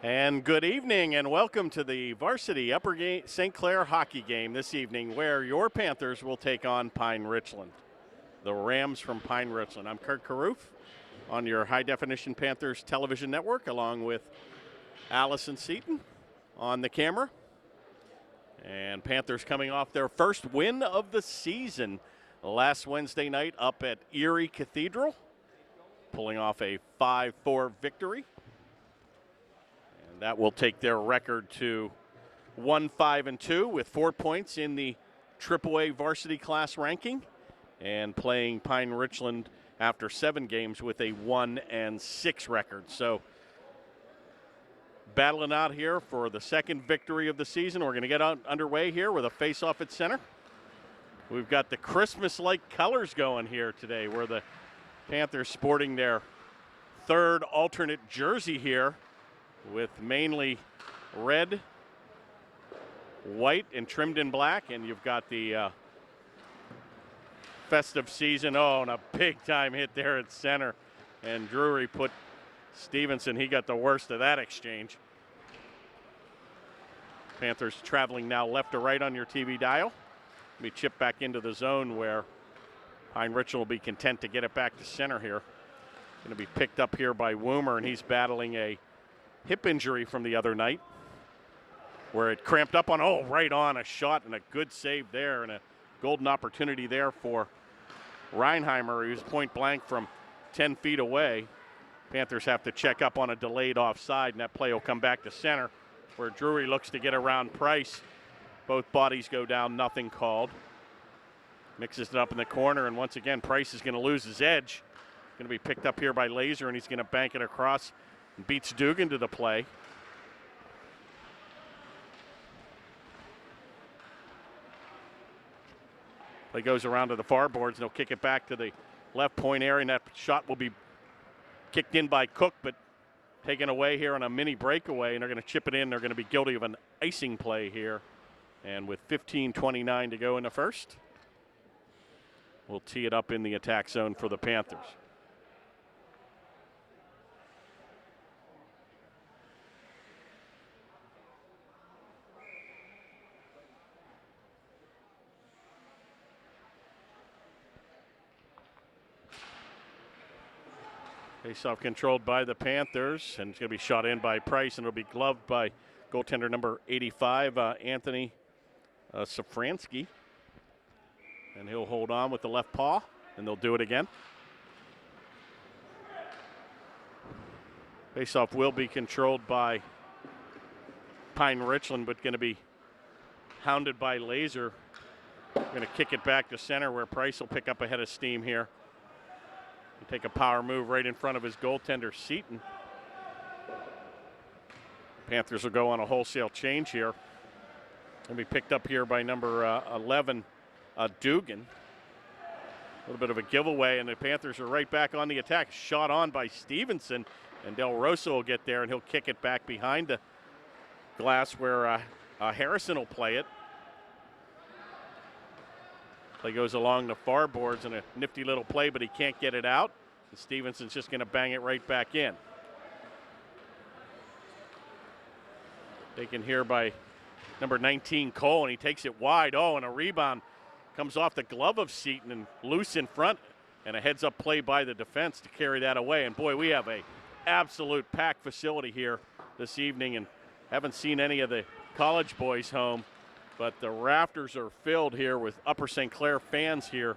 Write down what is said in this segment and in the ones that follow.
And good evening and welcome to the varsity Upper St. Clair hockey game this evening where your Panthers will take on Pine-Richland. The Rams from Pine-Richland. I'm Kurt Carruth on your High Definition Panthers television network along with Allison Seaton on the camera. And Panthers coming off their first win of the season last Wednesday night up at Erie Cathedral, pulling off a 5-4 victory. That will take their record to 1-5-2 with 4 points in the AAA varsity class ranking, and playing Pine-Richland after 7 games with a 1-6 record. So battling out here for the second victory of the season. We're going to get underway here with a face-off at center. We've got the Christmas-like colors going here today, where the Panthers sporting their third alternate jersey here, with mainly red, white, and trimmed in black. And you've got the festive season. Oh, and a big-time hit there at center. And Drury put Stevenson. He got the worst of that exchange. Panthers traveling now left to right on your TV dial. We chip back into the zone where Pine-Richland will be content to get it back to center here. Going to be picked up here by Woomer, and he's battling a hip injury from the other night where it cramped up on, right on a shot, and a good save there, and a golden opportunity there for Reinheimer, who's point blank from 10 feet away. Panthers have to check up on a delayed offside, and that play will come back to center where Drury looks to get around Price. Both bodies go down, nothing called. Mixes it up in the corner, and once again Price is going to lose his edge. Going to be picked up here by Laser, and he's going to bank it across. Beats Dugan to the play. Play goes around to the far boards, and they'll kick it back to the left point area, and that shot will be kicked in by Cook, but taken away here on a mini breakaway, and they're going to chip it in. They're going to be guilty of an icing play here. And with 15:29 to go in the first, we'll tee it up in the attack zone for the Panthers. Face-off controlled by the Panthers, and it's going to be shot in by Price, and it'll be gloved by goaltender number 85, Anthony Safransky. And he'll hold on with the left paw, and they'll do it again. Face-off will be controlled by Pine-Richland, but going to be hounded by Laser. Going to kick it back to center where Price will pick up a head of steam here. Take a power move right in front of his goaltender, Seaton. Panthers will go on a wholesale change here. Will be picked up here by number 11, Dugan. A little bit of a giveaway, and the Panthers are right back on the attack. Shot on by Stevenson, and Del Rosso will get there, and he'll kick it back behind the glass where Harrison will play it. Play goes along the far boards, and a nifty little play, but he can't get it out. And Stevenson's just going to bang it right back in. Taken here by number 19, Cole, and he takes it wide. And a rebound comes off the glove of Seaton and loose in front, and a heads-up play by the defense to carry that away. And boy, we have a absolute packed facility here this evening, and haven't seen any of the college boys home. But the rafters are filled here with Upper St. Clair fans here.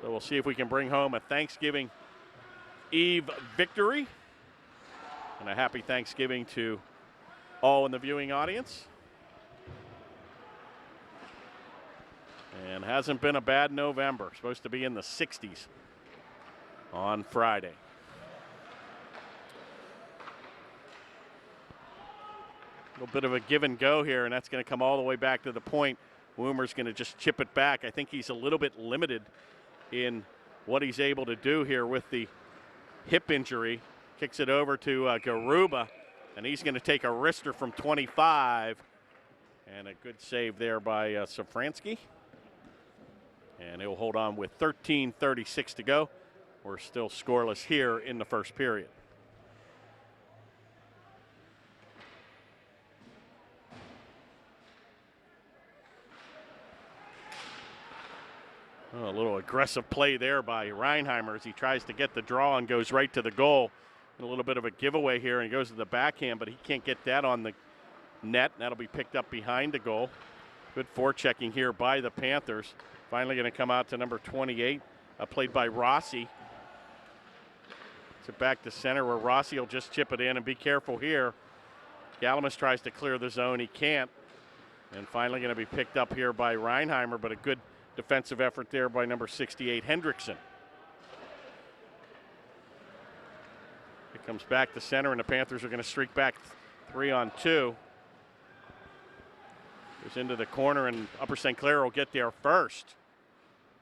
So we'll see if we can bring home a Thanksgiving Eve victory. And a happy Thanksgiving to all in the viewing audience. And hasn't been a bad November. Supposed to be in the 60s on Friday. A little bit of a give and go here, and that's going to come all the way back to the point. Woomer's going to just chip it back. I think he's a little bit limited in what he's able to do here with the hip injury. Kicks it over to Garuba, and he's going to take a wrister from 25. And a good save there by Safransky. And he'll hold on with 13:36 to go. We're still scoreless here in the first period. Oh, a little aggressive play there by Reinheimer as he tries to get the draw and goes right to the goal. And a little bit of a giveaway here, and he goes to the backhand, but he can't get that on the net. That'll be picked up behind the goal. Good forechecking here by the Panthers. Finally going to come out to number 28, played by Rossi. It's back to center where Rossi will just chip it in, and be careful here. Galamus tries to clear the zone. He can't. And finally going to be picked up here by Reinheimer, but a good defensive effort there by number 68, Hendrickson. It comes back to center, and the Panthers are going to streak back 3-on-2. Goes into the corner, and Upper St. Clair will get there first.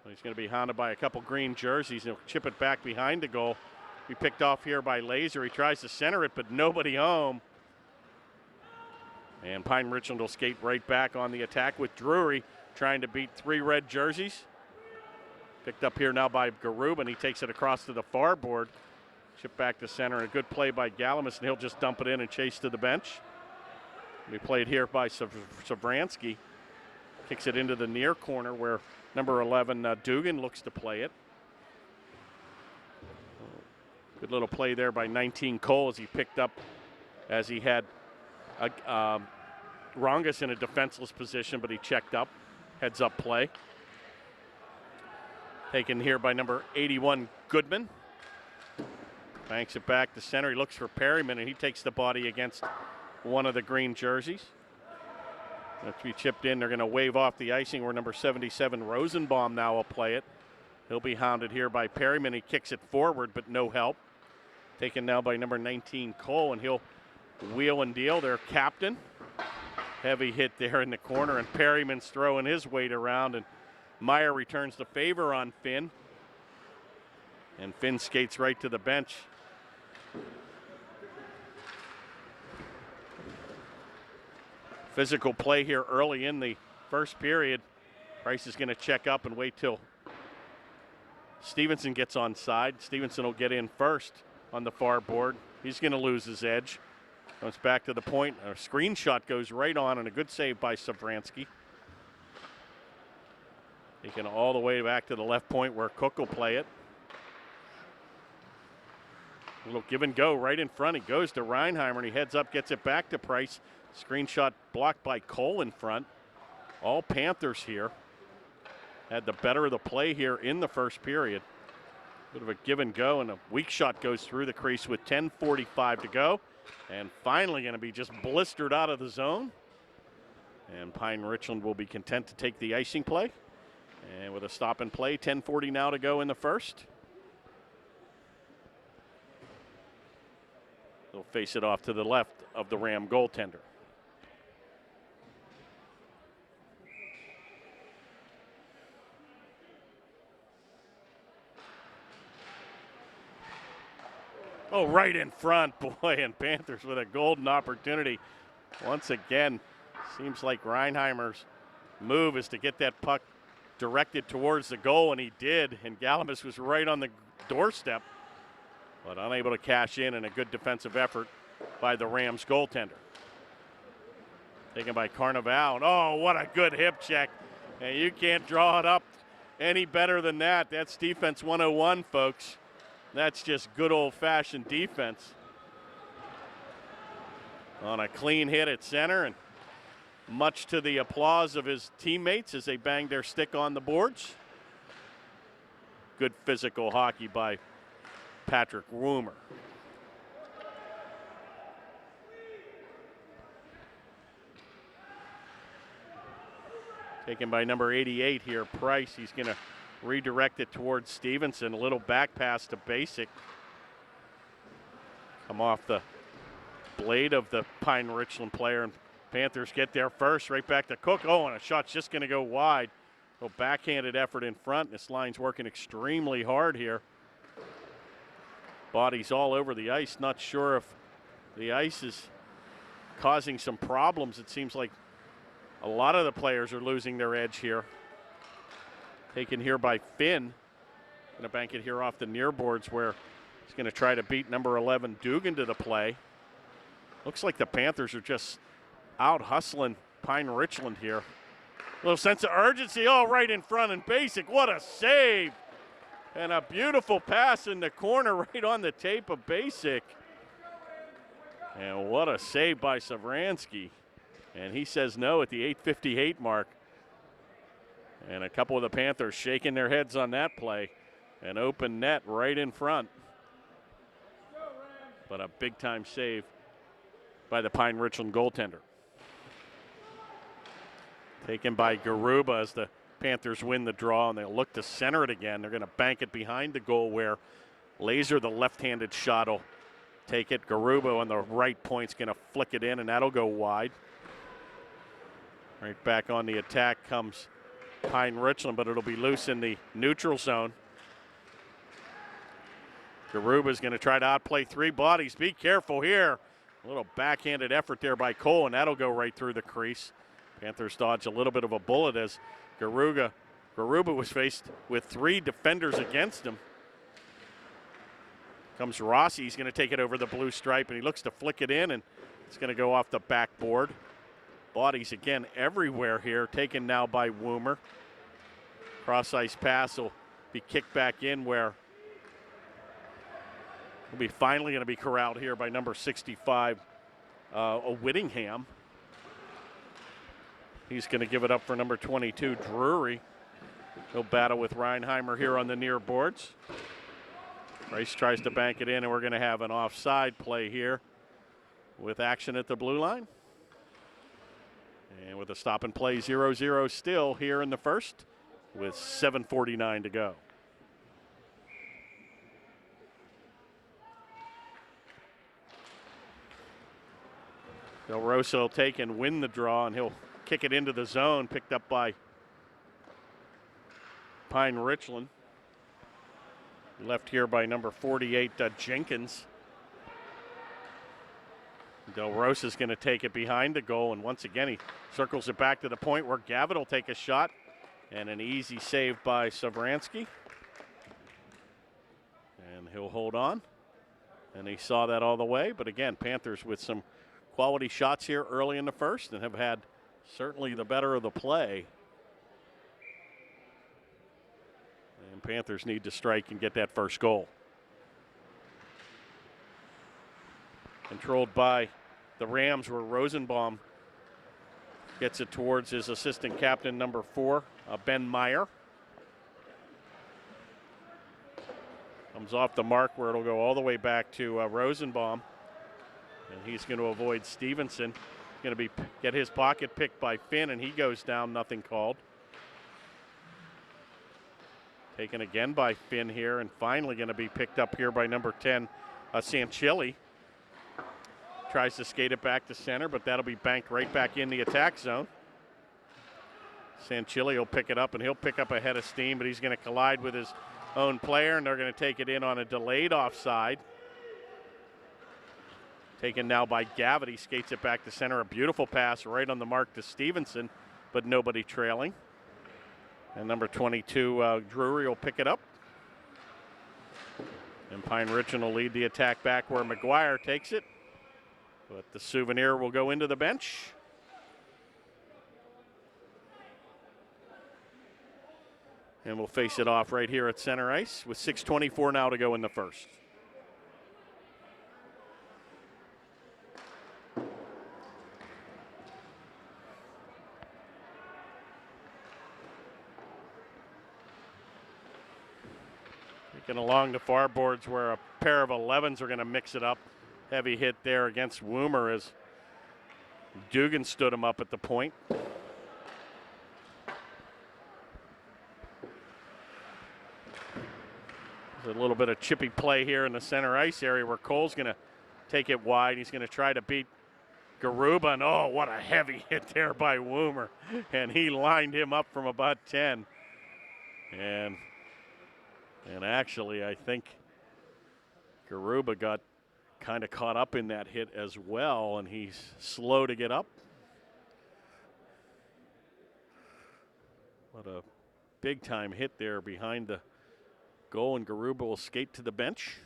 He's going to be hounded by a couple green jerseys. He'll chip it back behind the goal. Be picked off here by Laser. He tries to center it, but nobody home. And Pine-Richland will skate right back on the attack with Drury trying to beat 3 red jerseys. Picked up here now by Garub, and he takes it across to the far board. Chip back to center, and a good play by Galamus, and he'll just dump it in and chase to the bench. We played here by Savransky. Kicks it into the near corner where number 11, Dugan, looks to play it. Good little play there by 19 Cole as he picked up, as he had Rongus in a defenseless position, but he checked up. Heads up play. Taken here by number 81, Goodman. Banks it back to center. He looks for Perryman, and he takes the body against one of the green jerseys. That's be chipped in. They're going to wave off the icing where number 77, Rosenbaum, now will play it. He'll be hounded here by Perryman. He kicks it forward, but no help. Taken now by number 19, Cole, and he'll wheel and deal. Their captain. Heavy hit there in the corner, and Perryman's throwing his weight around, and Meyer returns the favor on Finn. And Finn skates right to the bench. Physical play here early in the first period. Price is going to check up and wait till Stevenson gets on side. Stevenson will get in first on the far board. He's going to lose his edge. Comes back to the point. A screenshot goes right on, and a good save by Savransky. Taking all the way back to the left point where Cook will play it. A little give and go right in front. He goes to Reinheimer, and he heads up, gets it back to Price. Screenshot blocked by Cole in front. All Panthers here. Had the better of the play here in the first period. Bit of a give and go, and a weak shot goes through the crease with 10:45 to go. And finally going to be just blistered out of the zone. And Pine-Richland will be content to take the icing play. And with a stop and play, 10:40 now to go in the first. They'll face it off to the left of the Ram goaltender. Oh, right in front, boy, and Panthers with a golden opportunity. Once again, seems like Reinheimer's move is to get that puck directed towards the goal, and he did, and Galamus was right on the doorstep, but unable to cash in, and a good defensive effort by the Rams goaltender. Taken by Carnival. Oh, what a good hip check. And you can't draw it up any better than that. That's defense 101, folks. That's just good old-fashioned defense. On a clean hit at center, and much to the applause of his teammates as they bang their stick on the boards. Good physical hockey by Patrick Woomer. Taken by number 88 here, Price. He's going to redirect it towards Stevenson. A little back pass to Basic. Come off the blade of the Pine-Richland player, and Panthers get there first. Right back to Cook. Oh, and a shot's just going to go wide. A backhanded effort in front. This line's working extremely hard here. Bodies all over the ice. Not sure if the ice is causing some problems. It seems like a lot of the players are losing their edge here. Taken here by Finn. Going to bank it here off the near boards where he's going to try to beat number 11 Dugan to the play. Looks like the Panthers are just out hustling Pine-Richland here. Little sense of urgency, all right in front and Basic. What a save. And a beautiful pass in the corner right on the tape of Basic. And what a save by Savransky. And he says no at the 8:58 mark. And a couple of the Panthers shaking their heads on that play. An open net right in front. But a big-time save by the Pine-Richland goaltender. Taken by Garuba as the Panthers win the draw, and they'll look to center it again. They're going to bank it behind the goal where Laser, the left-handed shot, will take it. Garuba on the right point's going to flick it in, and that'll go wide. Right back on the attack comes Pine-Richland, but it'll be loose in the neutral zone. Garuba's going to try to outplay three bodies. Be careful here. A little backhanded effort there by Cole, and that'll go right through the crease. Panthers dodge a little bit of a bullet as Garuba was faced with three defenders against him. Comes Rossi. He's going to take it over the blue stripe, and he looks to flick it in, and it's going to go off the backboard. Bodies again everywhere here, taken now by Woomer. Cross-ice pass will be kicked back in where will be finally going to be corralled here by number 65, Whittingham. He's going to give it up for number 22, Drury. He'll battle with Reinheimer here on the near boards. Rice tries to bank it in, and we're going to have an offside play here with action at the blue line. And with a stop and play 0-0 still here in the first with 7:49 to go. Del Rosa will take and win the draw, and he'll kick it into the zone, picked up by Pine-Richland. Left here by number 48, Jenkins. Del Rosa's going to take it behind the goal, and once again he circles it back to the point where Gavitt will take a shot, and an easy save by Savransky. And he'll hold on, and he saw that all the way, but again, Panthers with some quality shots here early in the first and have had certainly the better of the play. And Panthers need to strike and get that first goal. Controlled by the Rams, where Rosenbaum gets it towards his assistant captain, number 4, Ben Meyer. Comes off the mark where it'll go all the way back to Rosenbaum. And he's going to avoid Stevenson. Going to get his pocket picked by Finn, and he goes down, nothing called. Taken again by Finn here, and finally going to be picked up here by number 10, Sanchilli. Tries to skate it back to center, but that'll be banked right back in the attack zone. Sanchilli will pick it up, and he'll pick up a head of steam, but he's going to collide with his own player, and they're going to take it in on a delayed offside. Taken now by Gavitt. He skates it back to center. A beautiful pass right on the mark to Stevenson, but nobody trailing. And number 22, Drury, will pick it up. And Pine-Richland will lead the attack back where McGuire takes it. But the Souvenir will go into the bench. And we'll face it off right here at center ice with 6:24 now to go in the first. Along the far boards where a pair of 11s are going to mix it up. Heavy hit there against Woomer as Dugan stood him up at the point. There's a little bit of chippy play here in the center ice area where Cole's going to take it wide. He's going to try to beat Garuba, and oh, what a heavy hit there by Woomer. And he lined him up from about 10. And actually, I think Garuba got kind of caught up in that hit as well, and he's slow to get up. What a big-time hit there behind the goal, and Garuba will skate to the bench.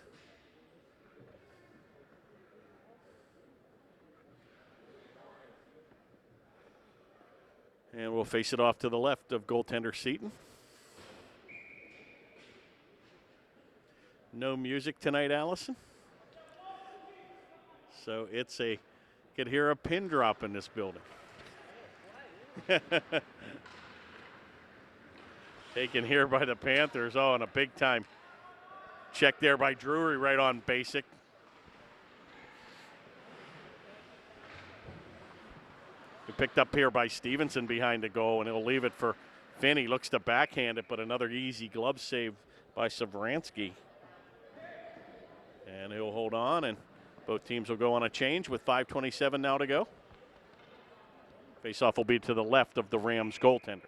And we'll face it off to the left of goaltender Seton. No music tonight, Allison. So it's could hear a pin drop in this building. Taken here by the Panthers. Oh, and a big time check there by Drury right on basic. Picked up here by Stevenson behind the goal, and he'll leave it for Finn. He looks to backhand it, but another easy glove save by Savransky. And he'll hold on, and both teams will go on a change with 5:27 now to go. Faceoff will be to the left of the Rams goaltender.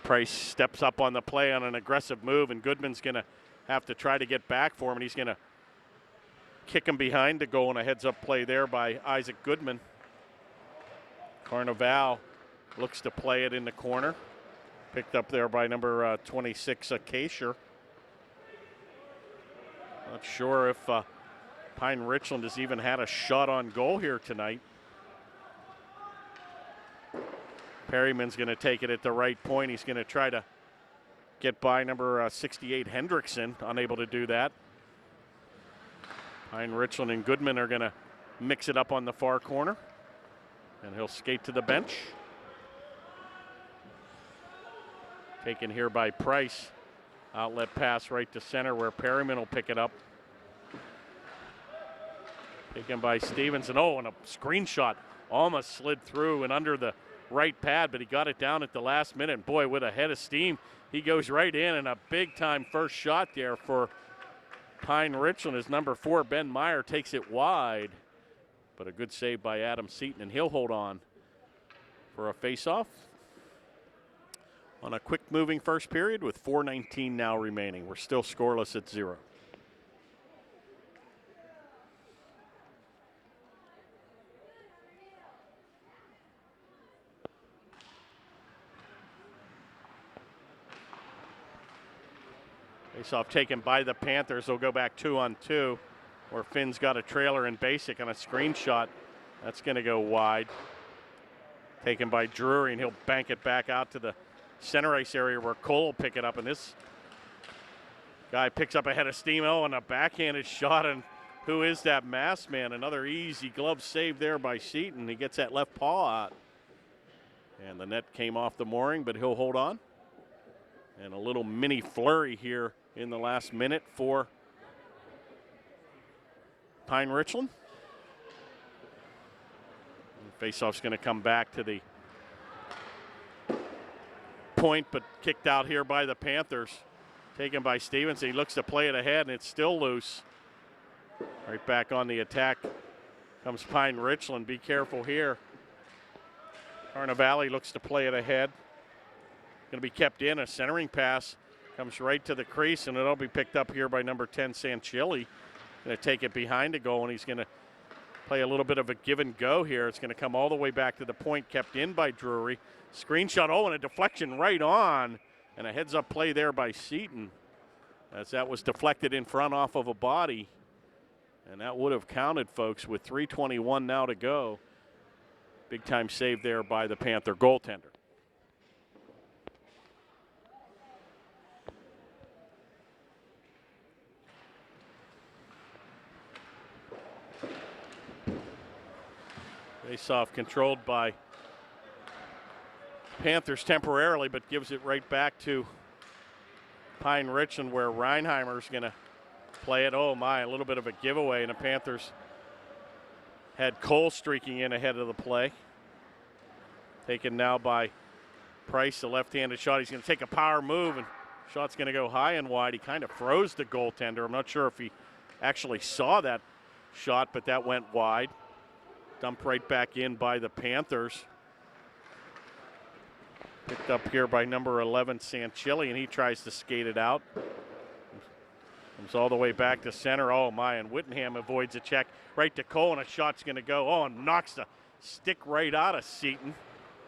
Price steps up on the play on an aggressive move, and Goodman's going to have to try to get back for him, and he's going to kick him behind the goal, and a heads-up play there by Isaac Goodman. Carnival looks to play it in the corner. Picked up there by number 26, Acacia. Not sure if Pine-Richland has even had a shot on goal here tonight. Perryman's going to take it at the right point. He's going to try to get by number 68, Hendrickson. Unable to do that. Pine-Richland and Goodman are going to mix it up on the far corner. And he'll skate to the bench. Taken here by Price. Outlet pass right to center where Perryman will pick it up. Taken by Stevenson. Oh, and a screenshot. Almost slid through and under the right pad, but he got it down at the last minute. And boy, with a head of steam, he goes right in, and a big-time first shot there for Pine-Richland as number 4, Ben Meyer, takes it wide. But a good save by Adam Seton, and he'll hold on for a face-off on a quick-moving first period with 4:19 now remaining. We're still scoreless at 0. Face-off taken by the Panthers. They'll go back 2-on-2, where Finn's got a trailer in basic on a screenshot. That's going to go wide. Taken by Drury, and he'll bank it back out to the center ice area where Cole will pick it up. And this guy picks up a head of steam. Oh, and a backhanded shot. And who is that masked man? Another easy glove save there by Seton. He gets that left paw out. And the net came off the mooring, but he'll hold on. And a little mini flurry here in the last minute for Pine-Richland. Faceoff's going to come back to the point, but kicked out here by the Panthers. Taken by Stevenson. He looks to play it ahead, and it's still loose. Right back on the attack comes Pine-Richland. Be careful here. Carnivale looks to play it ahead. Going to be kept in. A centering pass comes right to the crease, and it'll be picked up here by number 10, Sanchilli. Going to take it behind the goal, and he's going to play a little bit of a give and go here. It's going to come all the way back to the point, kept in by Drury. Screenshot, oh, and a deflection right on, and a heads-up play there by Seton, as that was deflected in front off of a body. And that would have counted, folks, with 3:21 now to go. Big-time save there by the Panther goaltender. Face-off controlled by Panthers temporarily, but gives it right back to Pine-Richland, where Reinheimer's going to play it. Oh my, a little bit of a giveaway, and the Panthers had Cole streaking in ahead of the play. Taken now by Price, the left-handed shot. He's going to take a power move, and shot's going to go high and wide. He kind of froze the goaltender. I'm not sure if he actually saw that shot, but that went wide. Dumped right back in by the Panthers. Picked up here by number 11, Sanchilli, and he tries to skate it out. Comes all the way back to center. Oh my, and Whittingham avoids a check right to Cole, and a shot's going to go. Oh, and knocks the stick right out of Seton,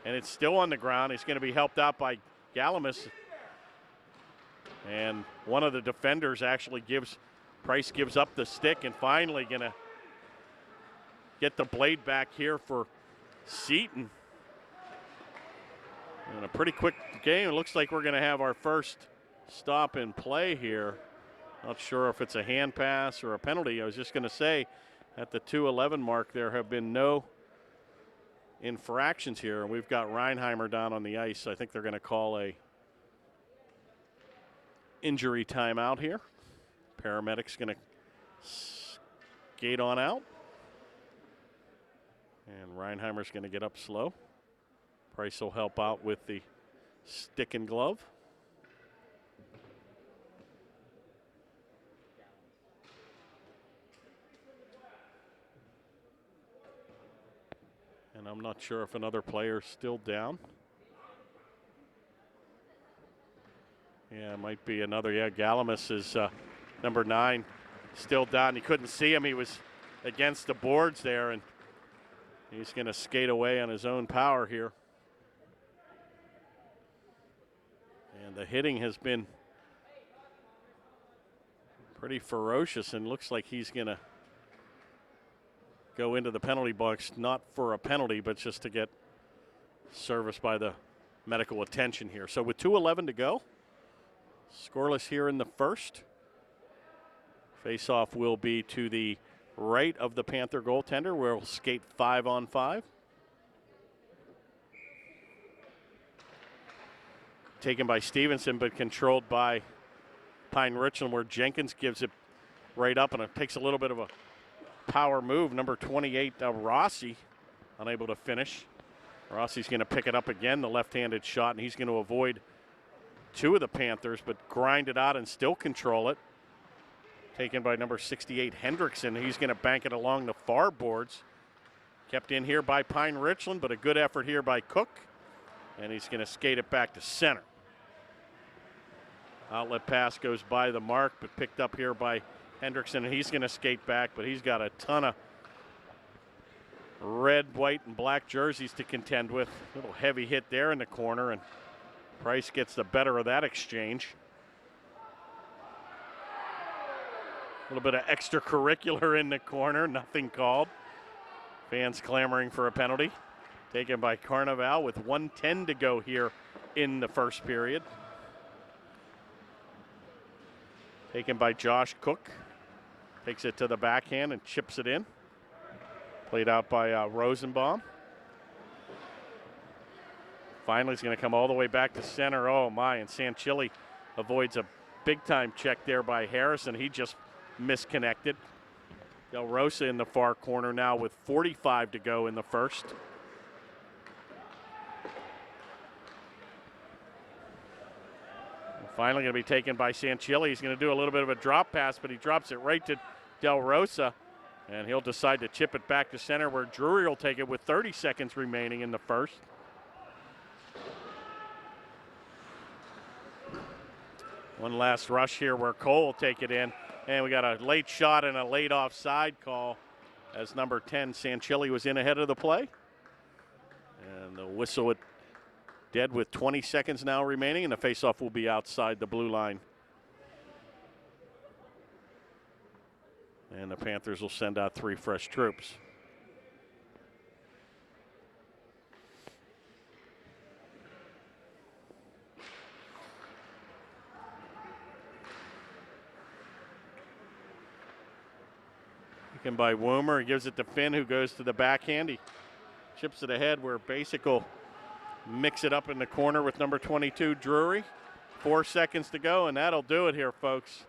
and it's still on the ground. He's going to be helped out by Galamis. And one of the defenders actually Price gives up the stick and finally going to get the blade back here for Seton. And a pretty quick game. It looks like we're going to have our first stop in play here. Not sure if it's a hand pass or a penalty. I was just going to say at the 2:11 mark there have been no infractions here. And we've got Reinheimer down on the ice. I think they're going to call a injury timeout here. Paramedics going to skate on out. And Reinheimer's going to get up slow. Price will help out with the stick and glove. And I'm not sure if another player's still down. Yeah, it might be another. Yeah, Galamus is number 9, still down. You couldn't see him. He was against the boards there, and he's going to skate away on his own power here. And the hitting has been pretty ferocious, and looks like he's going to go into the penalty box, not for a penalty, but just to get service by the medical attention here. So with 2:11 to go, scoreless here in the first. Face-off will be to the right of the Panther goaltender, where we'll skate 5-on-5. Taken by Stevenson, but controlled by Pine-Richland, where Jenkins gives it right up, and it takes a little bit of a power move. Number 28, Rossi, unable to finish. Rossi's going to pick it up again, the left-handed shot, and he's going to avoid 2 of the Panthers, but grind it out and still control it. Taken by number 68, Hendrickson. He's going to bank it along the far boards. Kept in here by Pine-Richland, but a good effort here by Cook. And he's going to skate it back to center. Outlet pass goes by the mark, but picked up here by Hendrickson, and he's going to skate back, but he's got a ton of red, white, and black jerseys to contend with. A little heavy hit there in the corner, and Price gets the better of that exchange. A little bit of extracurricular in the corner, nothing called. Fans clamoring for a penalty. Taken by Carnival with 1:10 to go here in the first period. Taken by Josh Cook. Takes it to the backhand and chips it in. Played out by Rosenbaum. Finally, he's going to come all the way back to center. Oh, my. And Sanchilli avoids a big-time check there by Harrison. He just misconnected. Del Rosa in the far corner now with 45 to go in the first. Finally going to be taken by Sanchilli. He's going to do a little bit of a drop pass, but he drops it right to Del Rosa, and he'll decide to chip it back to center, where Drury will take it with 30 seconds remaining in the first. One last rush here where Cole will take it in, and we got a late shot and a late offside call as number 10, Sanchilli, was in ahead of the play. And the whistle at dead with 20 seconds now remaining, and the faceoff will be outside the blue line. And the Panthers will send out 3 fresh troops. Taken by Woomer. He gives it to Finn, who goes to the backhand. He chips it ahead, where Basic will mix it up in the corner with number 22, Drury. 4 seconds to go, and that'll do it here, folks.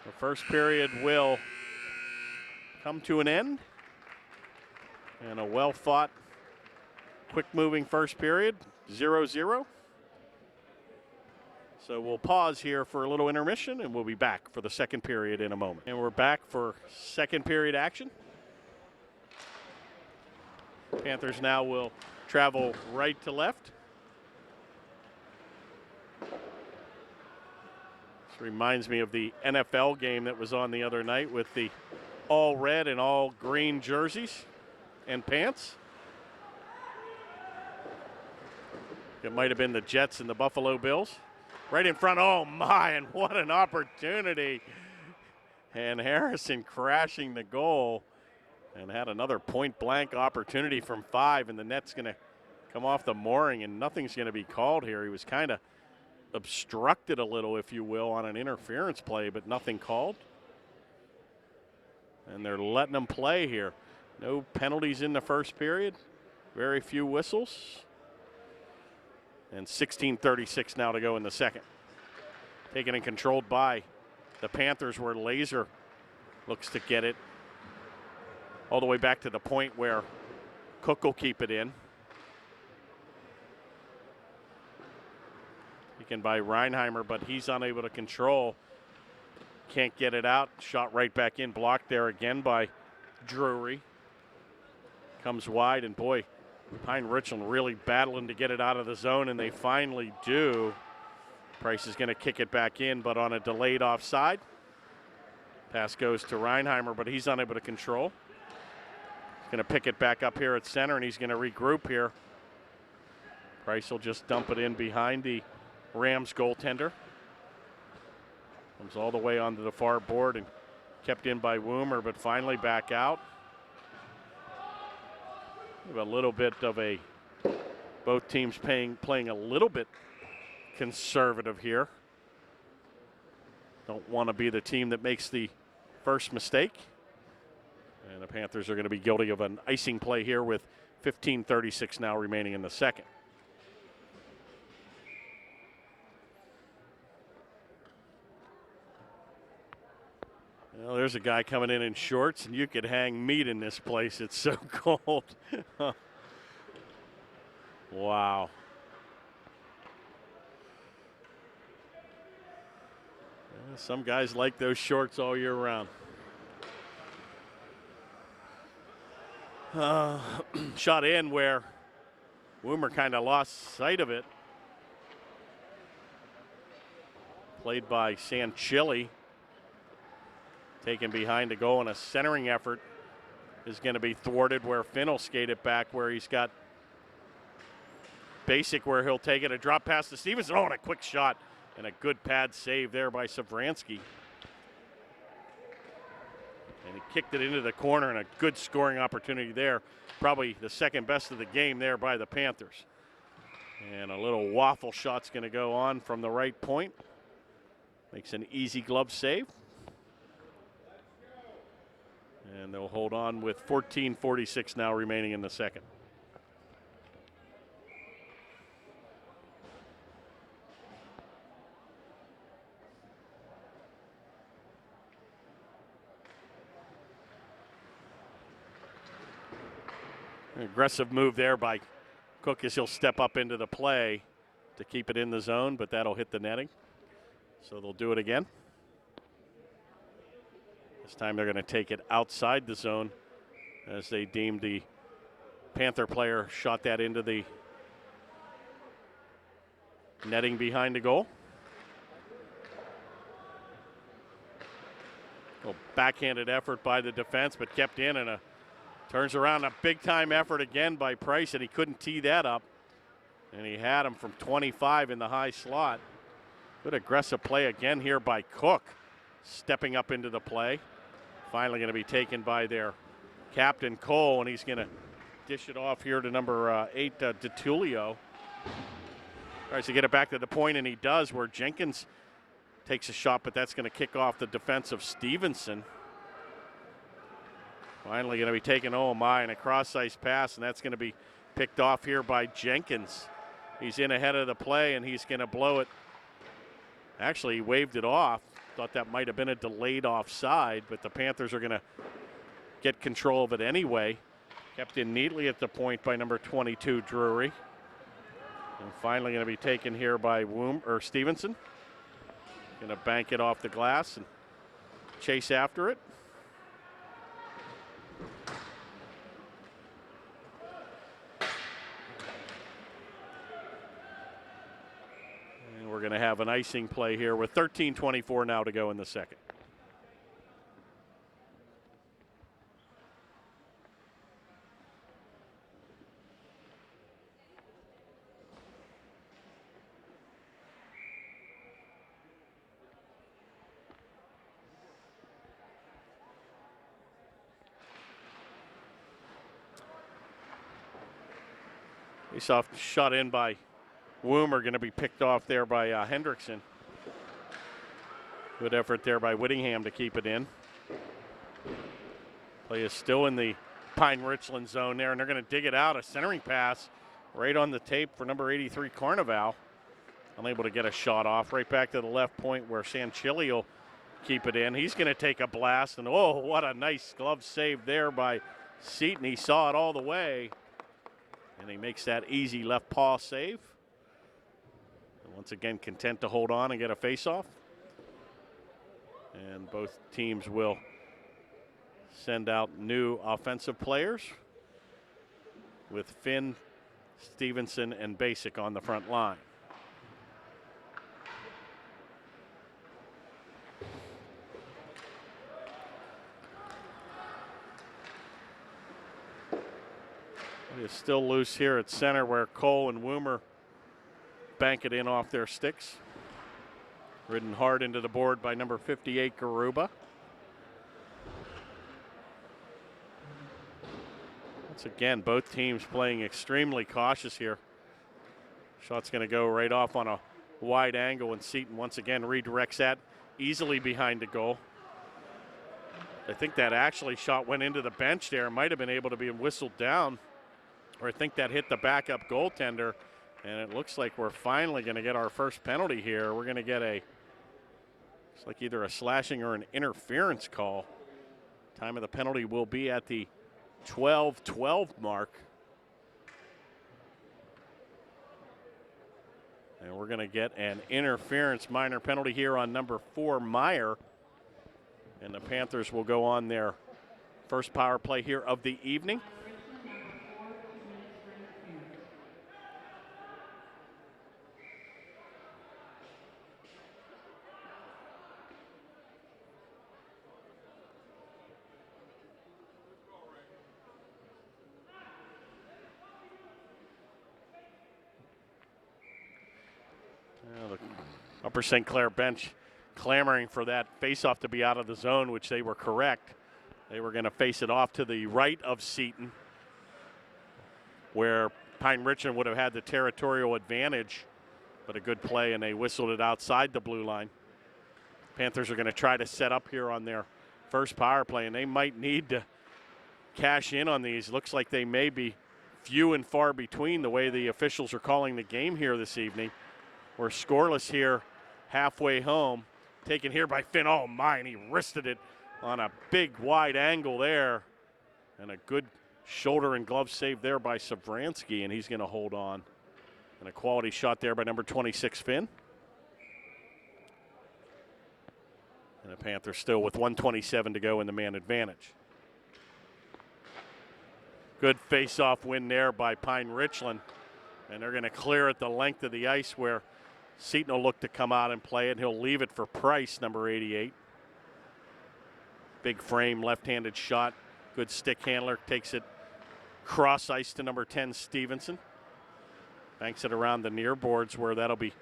The first period will come to an end. And a well-fought, quick-moving first period, 0-0. So we'll pause here for a little intermission, and we'll be back for the second period in a moment. And we're back for second period action. Panthers now will travel right to left. This reminds me of the NFL game that was on the other night with the all red and all green jerseys and pants. It might have been the Jets and the Buffalo Bills. right in front. Oh my, and what an opportunity. And Harrison crashing the goal and had another point blank opportunity from 5, and the net's going to come off the mooring and nothing's going to be called here. He was kind of obstructed a little, if you will, on an interference play, but nothing called. And they're letting him play here. No penalties in the first period. Very few whistles. And 16:36 now to go in the second. Taken and controlled by the Panthers, where Laser looks to get it all the way back to the point where Cook will keep it in. Taken by Reinheimer, but he's unable to control. Can't get it out. Shot right back in. Blocked there again by Drury. Comes wide, and boy, Pine-Richland really battling to get it out of the zone, and they finally do. Price is going to kick it back in, but on a delayed offside. Pass goes to Reinheimer, but he's unable to control. He's going to pick it back up here at center, and he's going to regroup here. Price will just dump it in behind the Rams goaltender. Comes all the way onto the far board and kept in by Woomer, but finally back out. A little bit of a, both teams playing a little bit conservative here. Don't want to be the team that makes the first mistake. And the Panthers are going to be guilty of an icing play here with 15:36 now remaining in the second. Well, there's a guy coming in shorts, and you could hang meat in this place. It's so cold. Wow. Yeah, some guys like those shorts all year round. Shot in where Woomer kind of lost sight of it. Played by Sanchilli. Taken behind the goal, and a centering effort is going to be thwarted where Finn will skate it back where he's got Basic, where he'll take it. A drop pass to Stevenson. Oh, and a quick shot and a good pad save there by Savransky. And he kicked it into the corner, and a good scoring opportunity there. Probably the second best of the game there by the Panthers. And a little waffle shot's going to go on from the right point. Makes an easy glove save. And they'll hold on with 14:46 now remaining in the second. An aggressive move there by Cook as he'll step up into the play to keep it in the zone, but that'll hit the netting. So they'll do it again. This time they're going to take it outside the zone as they deemed the Panther player shot that into the netting behind the goal. A backhanded effort by the defense, but kept in, and turns around, a big-time effort again by Price, and he couldn't tee that up. And he had him from 25 in the high slot. Good aggressive play again here by Cook, stepping up into the play. Finally going to be taken by their captain, Cole, and he's going to dish it off here to number 8, DiTullio. Tries to get it back to the point, and he does, where Jenkins takes a shot, but that's going to kick off the defense of Stevenson. Finally going to be taken, oh my, and a cross-ice pass, and that's going to be picked off here by Jenkins. He's in ahead of the play, and he's going to blow it. Actually, he waved it off. Thought that might have been a delayed offside, but the Panthers are going to get control of it anyway. Kept in neatly at the point by number 22, Drury. And finally going to be taken here by Stevenson. Going to bank it off the glass and chase after it. And we're going to have an icing play here with 13:24 now to go in the second. Face-off shot in by Woomer, going to be picked off there by Hendrickson. Good effort there by Whittingham to keep it in. Play is still in the Pine-Richland zone there, and they're going to dig it out. A centering pass right on the tape for number 83, Carnival. Unable to get a shot off. Right back to the left point where Sanchilli will keep it in. He's going to take a blast, and oh, what a nice glove save there by Seaton. He saw it all the way, and he makes that easy left paw save. And once again, content to hold on and get a face-off. And both teams will send out new offensive players with Finn, Stevenson, and Basic on the front line. It is still loose here at center where Cole and Woomer bank it in off their sticks. Ridden hard into the board by number 58, Garuba. Once again, both teams playing extremely cautious here. Shot's going to go right off on a wide angle, and Seaton once again redirects that easily behind the goal. I think that actually shot went into the bench there. Might have been able to be whistled down, or I think that hit the backup goaltender. And it looks like we're finally going to get our first penalty here. We're going to get it's like either a slashing or an interference call. Time of the penalty will be at the 12:12 mark. And we're going to get an interference minor penalty here on number 4, Meyer. And the Panthers will go on their first power play here of the evening. Upper St. Clair bench clamoring for that faceoff to be out of the zone, which they were correct. They were going to face it off to the right of Seaton, where Pine-Richland would have had the territorial advantage, but a good play, and they whistled it outside the blue line. Panthers are going to try to set up here on their first power play, and they might need to cash in on these. Looks like they may be few and far between the way the officials are calling the game here this evening. We're scoreless here halfway home. Taken here by Finn. Oh my, and he wristed it on a big wide angle there. And a good shoulder and glove save there by Savransky, and he's going to hold on. And a quality shot there by number 26, Finn. And the Panthers still with 1:27 to go in the man advantage. Good face-off win there by Pine-Richland. And they're going to clear it the length of the ice where Seaton will look to come out and play it. He'll leave it for Price, number 88. Big frame, left-handed shot. Good stick handler. Takes it cross ice to number 10, Stevenson. Banks it around the near boards where that'll be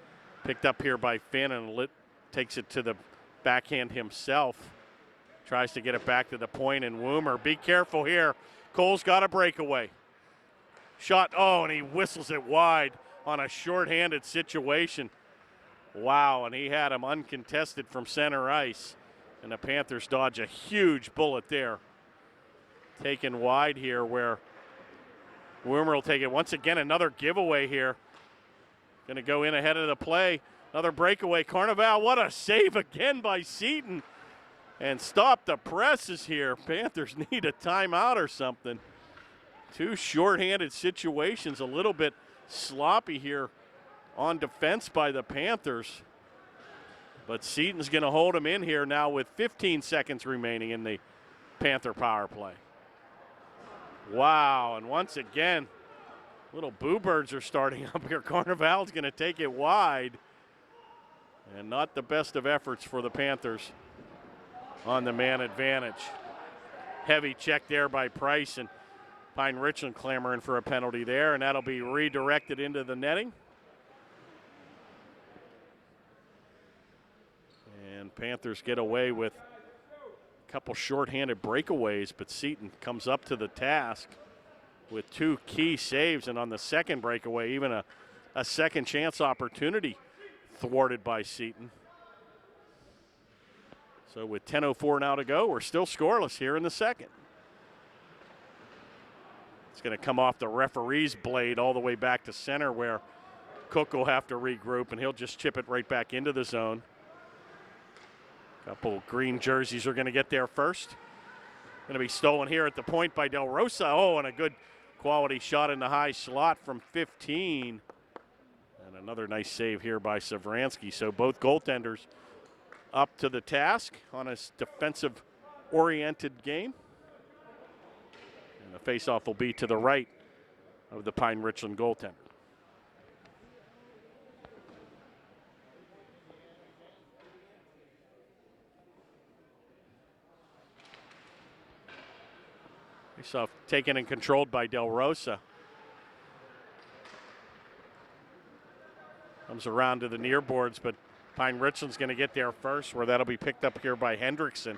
picked up here by Finn, and takes it to the backhand himself. Tries to get it back to the point, and Woomer, be careful here. Cole's got a breakaway. Shot, oh, and he whistles it wide on a shorthanded situation. Wow, and he had him uncontested from center ice. And the Panthers dodge a huge bullet there. Taken wide here where Woomer will take it. Once again, another giveaway here. Going to go in ahead of the play. Another breakaway. Carnival, what a save again by Seaton. And stop the presses here. Panthers need a timeout or something. Two shorthanded situations, a little bit sloppy here on defense by the Panthers. But Seaton's going to hold him in here now with 15 seconds remaining in the Panther power play. Wow, and once again, little boo birds are starting up here. Carnival's going to take it wide. And not the best of efforts for the Panthers on the man advantage. Heavy check there by Price, and Pine-Richland clamoring for a penalty there, and that'll be redirected into the netting. And Panthers get away with a couple shorthanded breakaways, but Seaton comes up to the task with 2 key saves, and on the second breakaway, even a second chance opportunity thwarted by Seton. So with 10:04 now to go, we're still scoreless here in the second. It's going to come off the referee's blade all the way back to center, where Cook will have to regroup, and he'll just chip it right back into the zone. Couple green jerseys are going to get there first. Going to be stolen here at the point by Del Rosa. Oh, and a good quality shot in the high slot from 15. And another nice save here by Savransky. So both goaltenders up to the task on a defensive-oriented game. And the faceoff will be to the right of the Pine-Richland goaltender. Faceoff taken and controlled by Del Rosa. Comes around to the near boards, but Pine-Richland's going to get there first, where that'll be picked up here by Hendrickson.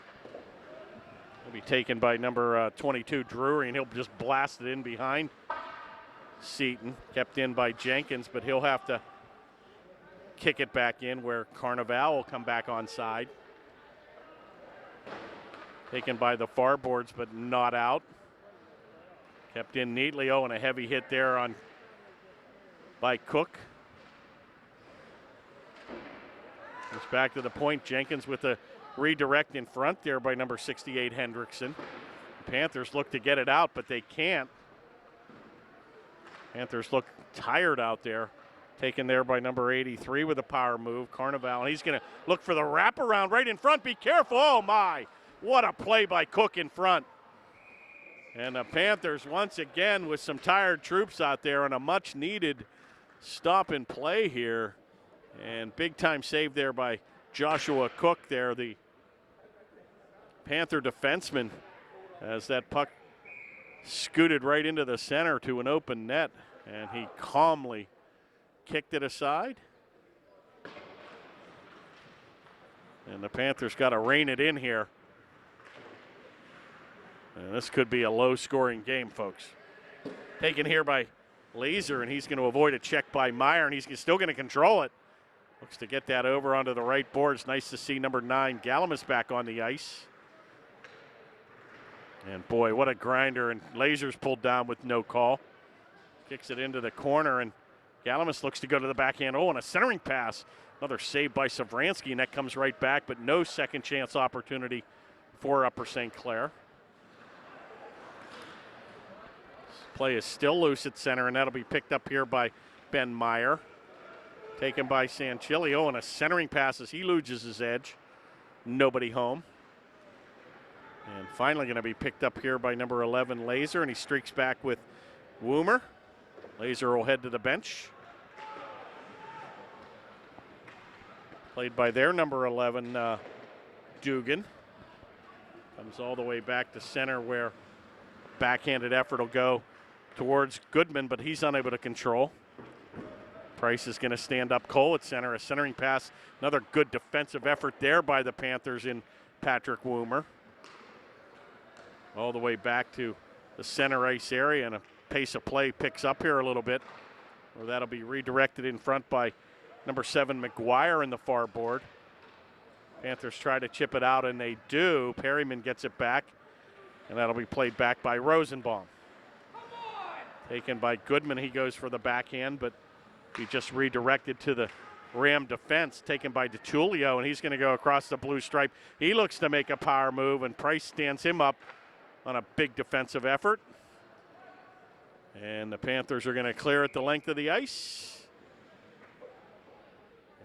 It'll be taken by number 22, Drury, and he'll just blast it in behind Seton. Kept in by Jenkins, but he'll have to kick it back in, where Carnival will come back on side. Taken by the far boards, but not out. Kept in neatly. Oh, and a heavy hit there by Cook. It's back to the point. Jenkins with a redirect in front there by number 68, Hendrickson. The Panthers look to get it out, but they can't. Panthers look tired out there. Taken there by number 83 with a power move, Carnival. And he's going to look for the wraparound right in front. Be careful. Oh, my. What a play by Cook in front. And the Panthers, once again, with some tired troops out there, and a much-needed stop and play here. And big-time save there by Joshua Cook there, the Panther defenseman, as that puck scooted right into the center to an open net, and he calmly kicked it aside. And the Panthers got to rein it in here. And this could be a low-scoring game, folks. Taken here by Laser, and he's going to avoid a check by Meyer, and he's still going to control it. Looks to get that over onto the right boards. Nice to see number 9, Galamus, back on the ice. And boy, what a grinder, and Laser's pulled down with no call. Kicks it into the corner, and Galamus looks to go to the backhand. Oh, and a centering pass. Another save by Savransky, and that comes right back, but no second chance opportunity for Upper St. Clair. Play is still loose at center, and that'll be picked up here by Ben Meyer. Taken by Sanchilio, and a centering pass as he loses his edge. Nobody home. And finally going to be picked up here by number 11, Laser, and he streaks back with Woomer. Laser will head to the bench. Played by their number 11, Dugan. Comes all the way back to center, where backhanded effort will go towards Goodman, but he's unable to control. Price is going to stand up Cole at center. A centering pass. Another good defensive effort there by the Panthers in Patrick Woomer. All the way back to the center ice area, and a pace of play picks up here a little bit, where that'll be redirected in front by number 7, McGuire in the far board. Panthers try to chip it out, and they do. Perryman gets it back, and that'll be played back by Rosenbaum. Taken by Goodman. He goes for the backhand, but he just redirected to the Ram defense. Taken by DiTullio, and he's going to go across the blue stripe. He looks to make a power move, and Price stands him up on a big defensive effort. And the Panthers are going to clear it the length of the ice.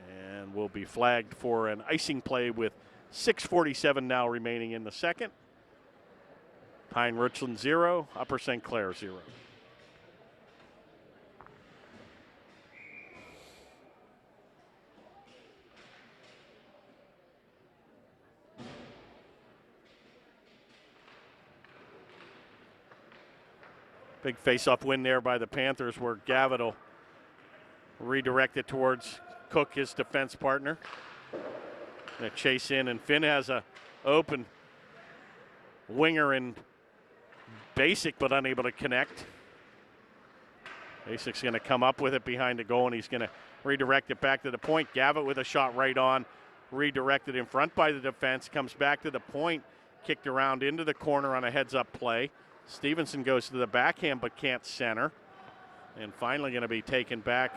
And will be flagged for an icing play with 6:47 now remaining in the second. Pine-Richland 0, Upper St. Clair 0. Big face-off win there by the Panthers, where Gavitt will redirect it towards Cook, his defense partner. Gonna chase in, and Finn has a open winger in basic, but unable to connect. Basic's going to come up with it behind the goal, and he's going to redirect it back to the point. Gavitt with a shot right on, redirected in front by the defense, comes back to the point, kicked around into the corner on a heads-up play. Stevenson goes to the backhand but can't center. And finally going to be taken back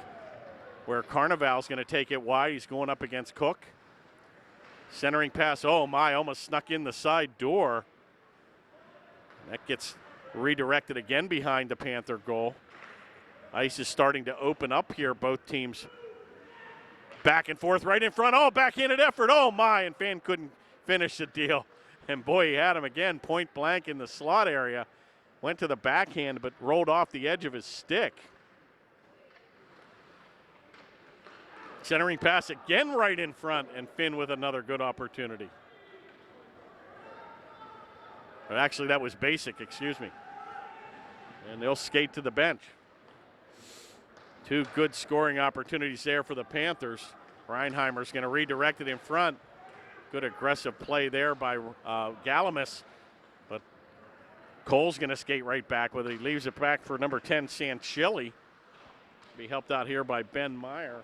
where Carnival's going to take it wide. He's going up against Cook. Centering pass, oh my, almost snuck in the side door. That gets redirected again behind the Panther goal. Ice is starting to open up here. Both teams back and forth right in front. Oh, backhanded effort. Oh, my. And Fan couldn't finish the deal. And, boy, he had him again, point blank in the slot area. Went to the backhand but rolled off the edge of his stick. Centering pass again right in front, and Finn with another good opportunity. But actually, that was Basic, excuse me. And they'll skate to the bench. Two good scoring opportunities there for the Panthers. Reinheimer's going to redirect it in front. Good aggressive play there by Galamis. But Cole's going to skate right back with it. He leaves it back for number 10, Sanchilli. Be helped out here by Ben Meyer.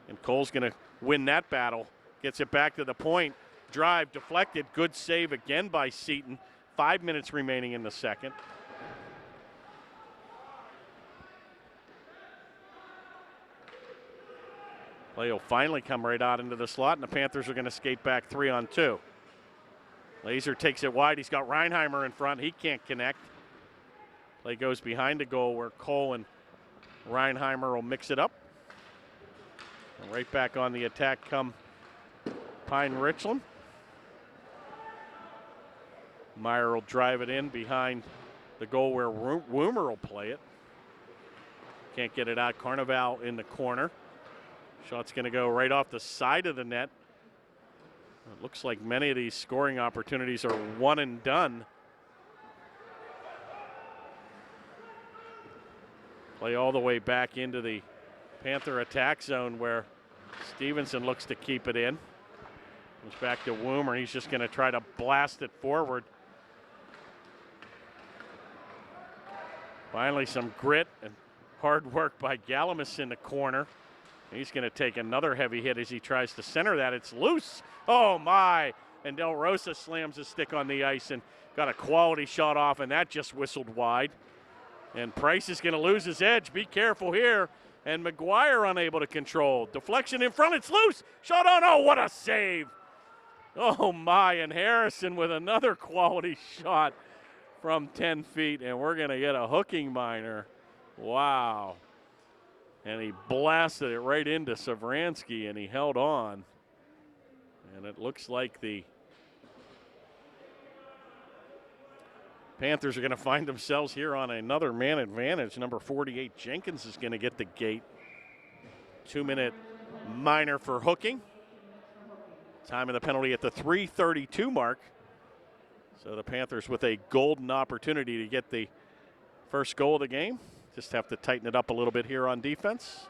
And Cole's going to win that battle. Gets it back to the point. Drive deflected. Good save again by Seaton. 5 minutes remaining in the second. Play will finally come right out into the slot, and the Panthers are going to skate back 3-on-2. Laser takes it wide. He's got Reinheimer in front. He can't connect. Play goes behind the goal where Cole and Reinheimer will mix it up. And right back on the attack come Pine-Richland. Meyer will drive it in behind the goal where Woomer will play it. Can't get it out. Carnival in the corner. Shot's going to go right off the side of the net. It looks like many of these scoring opportunities are one and done. Play all the way back into the Panther attack zone where Stevenson looks to keep it in. Goes back to Woomer. He's just going to try to blast it forward. Finally, some grit and hard work by Galamis in the corner. He's going to take another heavy hit as he tries to center that. It's loose. Oh, my. And Del Rosa slams his stick on the ice and got a quality shot off, and that just whistled wide. And Price is going to lose his edge. Be careful here. And McGuire unable to control. Deflection in front. It's loose. Shot on. Oh, what a save. Oh, my. And Harrison with another quality shot from 10 feet. And we're going to get a hooking minor. Wow. And he blasted it right into Savransky, and he held on. And it looks like the Panthers are going to find themselves here on another man advantage. Number 48, Jenkins, is going to get the gate. 2-minute minor for hooking. Time of the penalty at the 3:32 mark. So the Panthers with a golden opportunity to get the first goal of the game. Just have to tighten it up a little bit here on defense.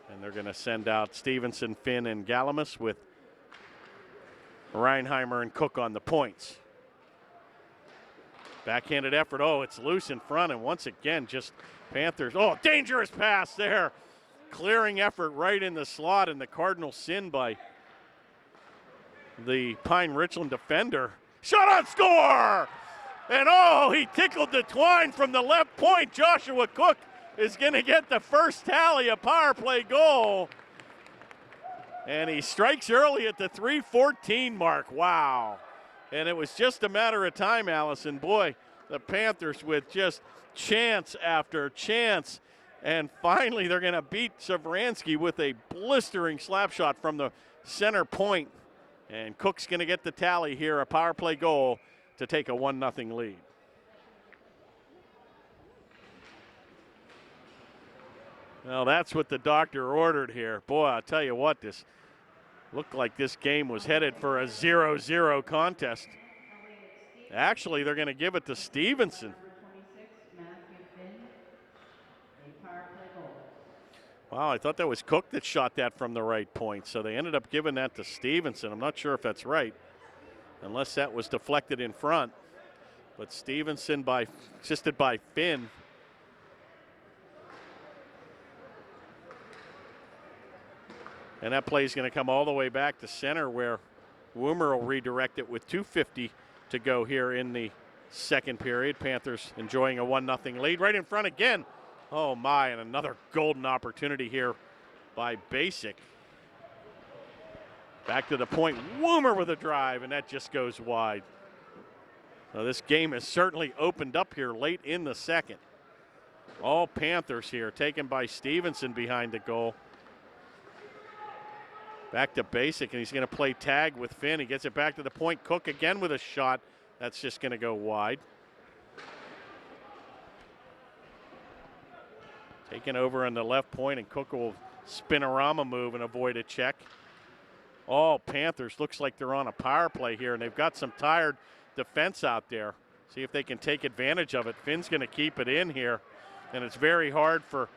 And they're going to send out Stevenson, Finn, and Galamis with Reinheimer and Cook on the points. Backhanded effort. Oh, it's loose in front. And once again, just Panthers. Oh, dangerous pass there. Clearing effort right in the slot, and the Cardinal sin by the Pine-Richland defender. Shot on score! And oh, he tickled the twine from the left point. Joshua Cook is going to get the first tally, a power play goal. And he strikes early at the 3:14 mark. Wow. And it was just a matter of time, Allison. Boy, the Panthers with just chance after chance. And finally, they're going to beat Savransky with a blistering slap shot from the center point. And Cook's going to get the tally here, a power play goal to take a 1-0 lead. Well, that's what the doctor ordered here. Boy, I'll tell you what, this looked like this game was headed for a 0-0 contest. Actually, they're going to give it to Stevenson. Wow, I thought that was Cook that shot that from the right point. So they ended up giving that to Stevenson. I'm not sure if that's right, unless that was deflected in front. But Stevenson assisted by Finn. And that play is going to come all the way back to center where Woomer will redirect it with 2:50 to go here in the second period. Panthers enjoying a 1-0 lead. Right in front again. Oh my, and another golden opportunity here by Basic. Back to the point, Woomer with a drive, and that just goes wide. So this game has certainly opened up here late in the second. All Panthers here, taken by Stevenson behind the goal. Back to Basic, and he's going to play tag with Finn. He gets it back to the point. Cook again with a shot. That's just going to go wide. Taken over on the left point, and Cook will spinorama move and avoid a check. All Panthers looks like they're on a power play here, and they've got some tired defense out there. See if they can take advantage of it. Finn's going to keep it in here, and it's very hard for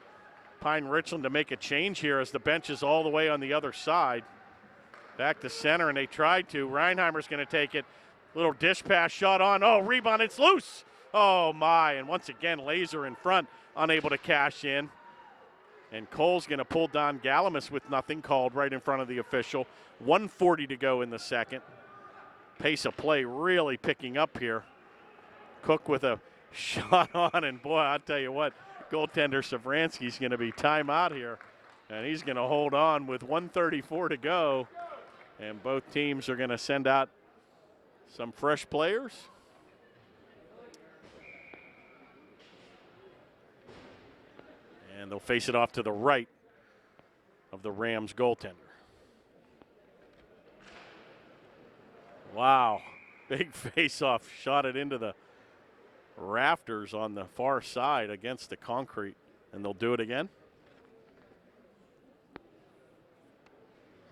Pine-Richland to make a change here as the bench is all the way on the other side. Back to center, and they tried to. Reinheimer's going to take it. Little dish pass shot on. Oh, rebound, it's loose. Oh, my. And once again, Laser in front, unable to cash in. And Cole's going to pull Don Galamus with nothing called right in front of the official. 1:40 to go in the second. Pace of play really picking up here. Cook with a shot on, and boy, I'll tell you what, goaltender Savransky's going to be timeout here. And he's going to hold on with 1:34 to go. And both teams are going to send out some fresh players. And they'll face it off to the right of the Rams goaltender. Wow, big face-off, shot it into the rafters on the far side against the concrete, and they'll do it again.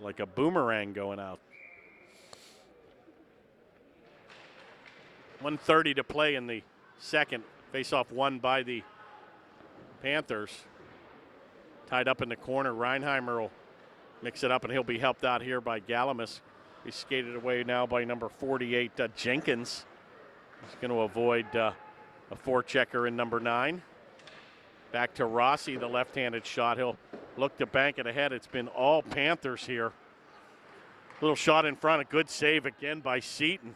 Like a boomerang going out. 1:30 to play in the second. Face-off won by the Panthers. Tied up in the corner. Reinheimer will mix it up, and he'll be helped out here by Galamus. He's skated away now by number 48, Jenkins. He's going to avoid a forechecker in number 9. Back to Rossi, the left-handed shot. He'll look to bank it ahead. It's been all Panthers here. Little shot in front, a good save again by Seaton.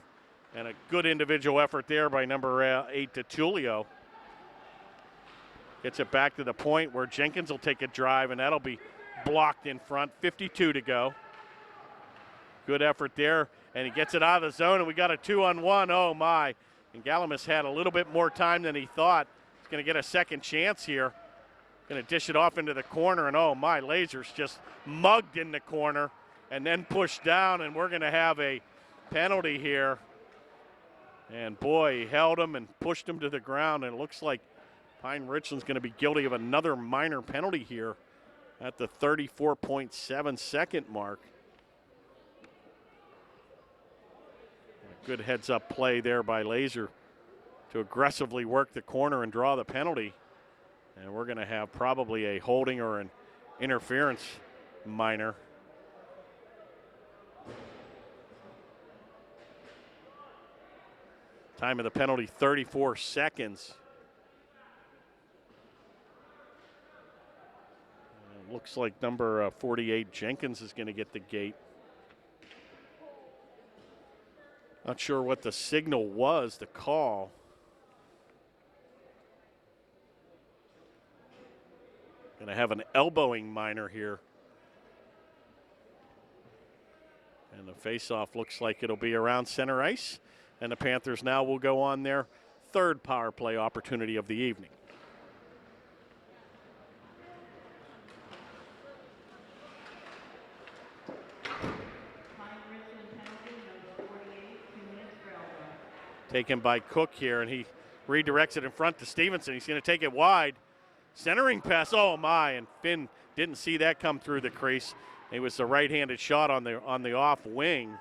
And a good individual effort there by number 8, Tulio. Gets it back to the point where Jenkins will take a drive, and that'll be blocked in front. 52 to go. Good effort there, and he gets it out of the zone, and we got a 2-on-1. Oh, my. And Galamus had a little bit more time than he thought. He's going to get a second chance here. Going to dish it off into the corner, and oh, my. Laser's just mugged in the corner and then pushed down, and we're going to have a penalty here. And, boy, he held him and pushed him to the ground, and it looks like Pine-Richland's going to be guilty of another minor penalty here at the 34.7 second mark. Good heads-up play there by Laser to aggressively work the corner and draw the penalty. And we're going to have probably a holding or an interference minor. Time of the penalty, 34 seconds. It looks like number 48, Jenkins, is going to get the gate. Not sure what the signal was, the call. Going to have an elbowing minor here. And the faceoff looks like it'll be around center ice. And the Panthers now will go on their third power play opportunity of the evening. Taken by Cook here, and he redirects it in front to Stevenson. He's going to take it wide. Centering pass, oh my, and Finn didn't see that come through the crease. It was the right-handed shot on the off wing.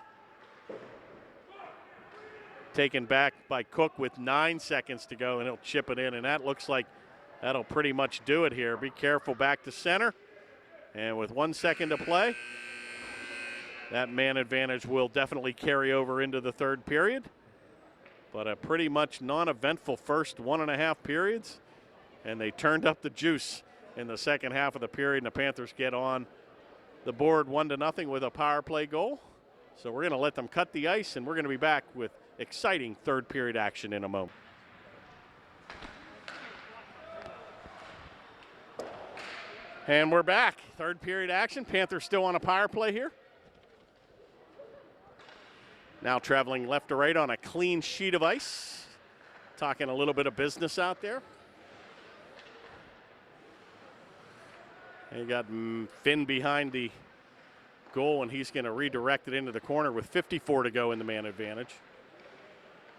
Taken back by Cook with 9 seconds to go, and he'll chip it in, and that looks like that'll pretty much do it here. Be careful, back to center. And with 1 second to play, that man advantage will definitely carry over into the third period. but a pretty much non-eventful first 1.5 periods, and they turned up the juice in the second half of the period, and the Panthers get on the board 1-0 with a power play goal. So we're going to let them cut the ice, and we're going to be back with exciting third period action in a moment. And we're back. Third period action. Panthers still on a power play here. Now traveling left to right on a clean sheet of ice. Talking a little bit of business out there. And you got Finn behind the goal, and he's going to redirect it into the corner with 54 to go in the man advantage.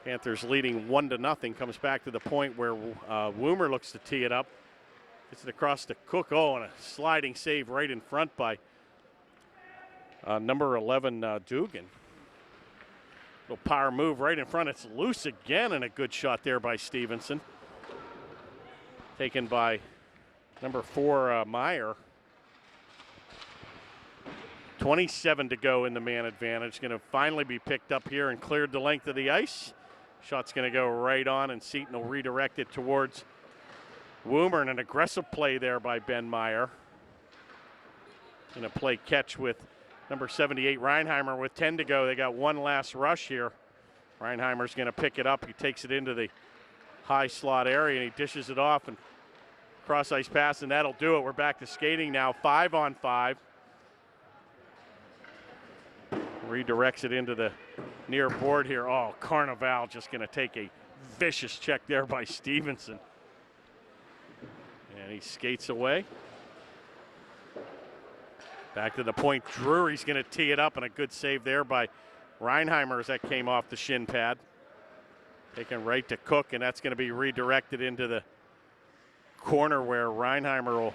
Panthers leading 1-0. Comes back to the point where Woomer looks to tee it up. Gets it across to Cook. Oh, and a sliding save right in front by number 11, Dugan. Little power move right in front. It's loose again, and a good shot there by Stevenson. Taken by number 4, Meyer. 27 to go in the man advantage. Going to finally be picked up here and cleared the length of the ice. Shot's going to go right on, and Seton will redirect it towards Woomer, and an aggressive play there by Ben Meyer. Going to play catch with number 78, Reinheimer, with 10 to go. They got one last rush here. Reinheimer's going to pick it up. He takes it into the high slot area, and he dishes it off, and cross ice pass, and that'll do it. We're back to skating now, 5-on-5. Redirects it into the near board here. Oh, Carnival just going to take a vicious check there by Stevenson. And he skates away. Back to the point. Drury's going to tee it up, and a good save there by Reinheimer as that came off the shin pad. Taken right to Cook, and that's going to be redirected into the corner where Reinheimer will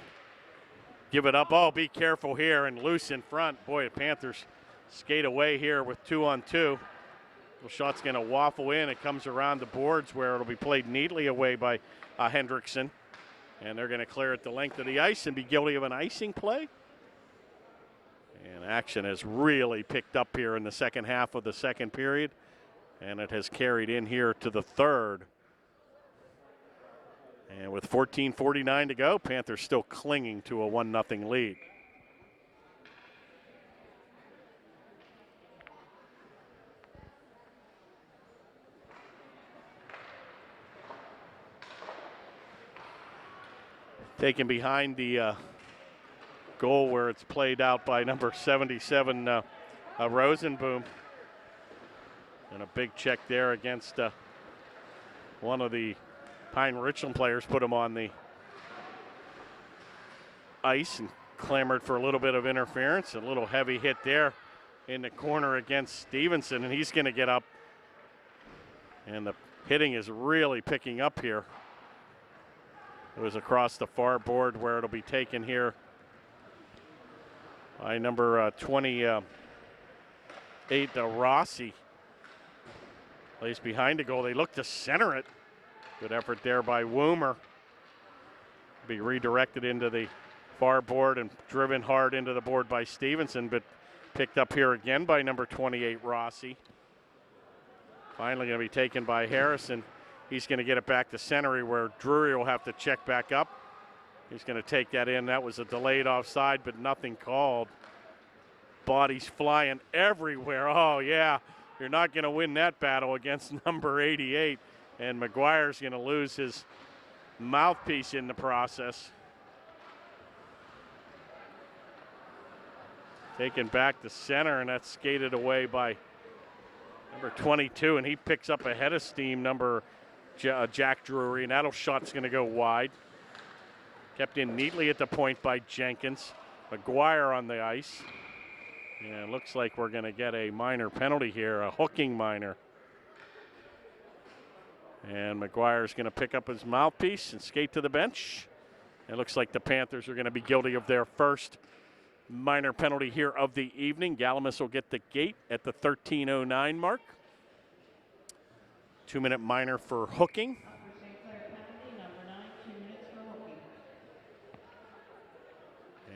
give it up. Oh, be careful here, and loose in front. Boy, the Panthers skate away here with 2-on-2. The shot's going to waffle in. It comes around the boards where it'll be played neatly away by Hendrickson. And they're going to clear it the length of the ice and be guilty of an icing play. And action has really picked up here in the second half of the second period. And it has carried in here to the third. And with 14:49 to go, Panthers still clinging to a 1-0 lead. Taken behind the goal where it's played out by number 77, Rosenboom. And a big check there against one of the Pine-Richland players, put him on the ice and clamored for a little bit of interference. A little heavy hit there in the corner against Stevenson, and he's going to get up. And the hitting is really picking up here. It was across the far board where it'll be taken here by number 28, Rossi. Plays behind the goal. They look to center it. Good effort there by Woomer. Be redirected into the far board and driven hard into the board by Stevenson, but picked up here again by number 28, Rossi. Finally going to be taken by Harrison. He's going to get it back to center where Drury will have to check back up. He's going to take that in. That was a delayed offside, but nothing called. Bodies flying everywhere. Oh, yeah. You're not going to win that battle against number 88. And McGuire's going to lose his mouthpiece in the process. Taken back to center, and that's skated away by number 22. And he picks up a head of steam, number Jack Drury, and that shot's going to go wide. Kept in neatly at the point by Jenkins. McGuire on the ice. And it looks like we're going to get a minor penalty here, a hooking minor. And McGuire's going to pick up his mouthpiece and skate to the bench. It looks like the Panthers are going to be guilty of their first minor penalty here of the evening. Galamus will get the gate at the 13:09 mark. 2-minute minor for hooking.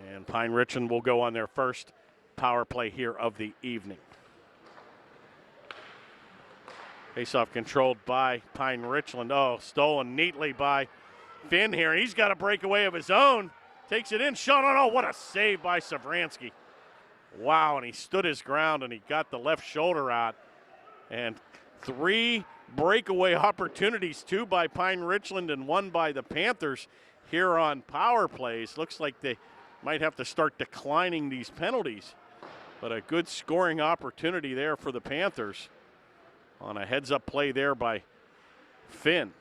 And Pine-Richland will go on their first power play here of the evening. Face-off controlled by Pine-Richland. Oh, stolen neatly by Finn here. He's got a breakaway of his own. Takes it in. Shot on. Oh, what a save by Savransky. Wow, and he stood his ground and he got the left shoulder out. And 3 breakaway opportunities, 2 by Pine-Richland and 1 by the Panthers here on power plays. Looks like they might have to start declining these penalties. But a good scoring opportunity there for the Panthers on a heads-up play there by Finn.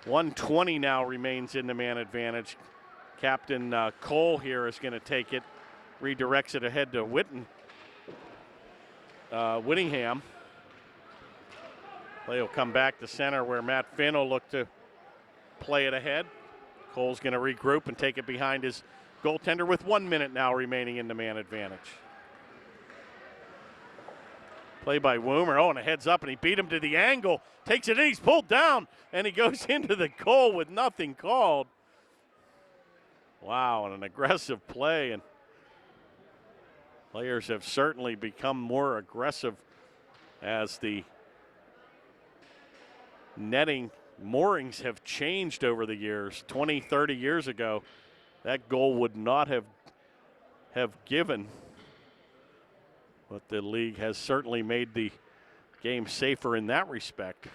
1:20 now remains in the man advantage. Captain Cole here is going to take it, redirects it ahead to Whittingham. Play will come back to center where Matt Finn will look to play it ahead. Cole's going to regroup and take it behind his goaltender with 1 minute now remaining in the man advantage. Play by Woomer. Oh, and a heads up, and he beat him to the angle. Takes it in, he's pulled down, and he goes into the goal with nothing called. Wow, and an aggressive play, and players have certainly become more aggressive as the netting moorings have changed over the years. 20, 30 years ago, that goal would not have given. But the league has certainly made the game safer in that respect.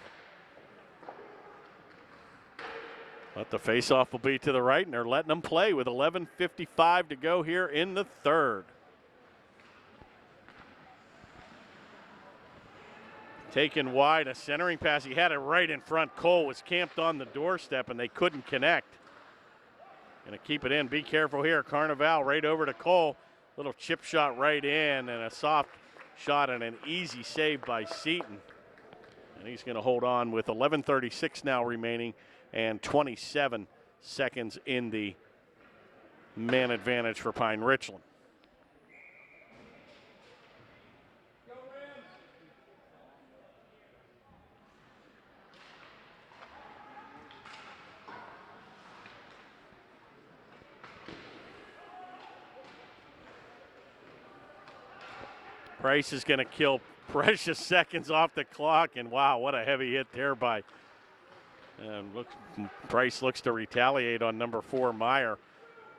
But the faceoff will be to the right, and they're letting them play with 11:55 to go here in the third. Taken wide, a centering pass. He had it right in front. Cole was camped on the doorstep, and they couldn't connect. Going to keep it in. Be careful here. Carnival right over to Cole. Little chip shot right in, and a soft shot and an easy save by Seaton. And he's going to hold on with 11:36 now remaining and 27 seconds in the man advantage for Pine-Richland. Price is going to kill precious seconds off the clock, and wow, what a heavy hit there by Price looks to retaliate on number 4, Meyer.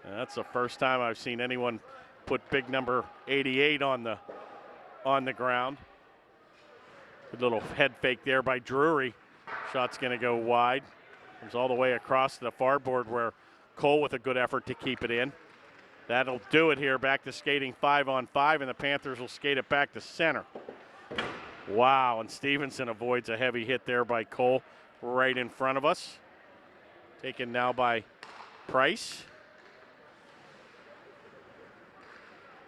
And that's the first time I've seen anyone put big number 88 on the ground. Good little head fake there by Drury. Shot's going to go wide. Comes all the way across to the far board where Cole with a good effort to keep it in. That'll do it here. Back to skating 5-on-5, and the Panthers will skate it back to center. Wow, and Stevenson avoids a heavy hit there by Cole right in front of us. Taken now by Price.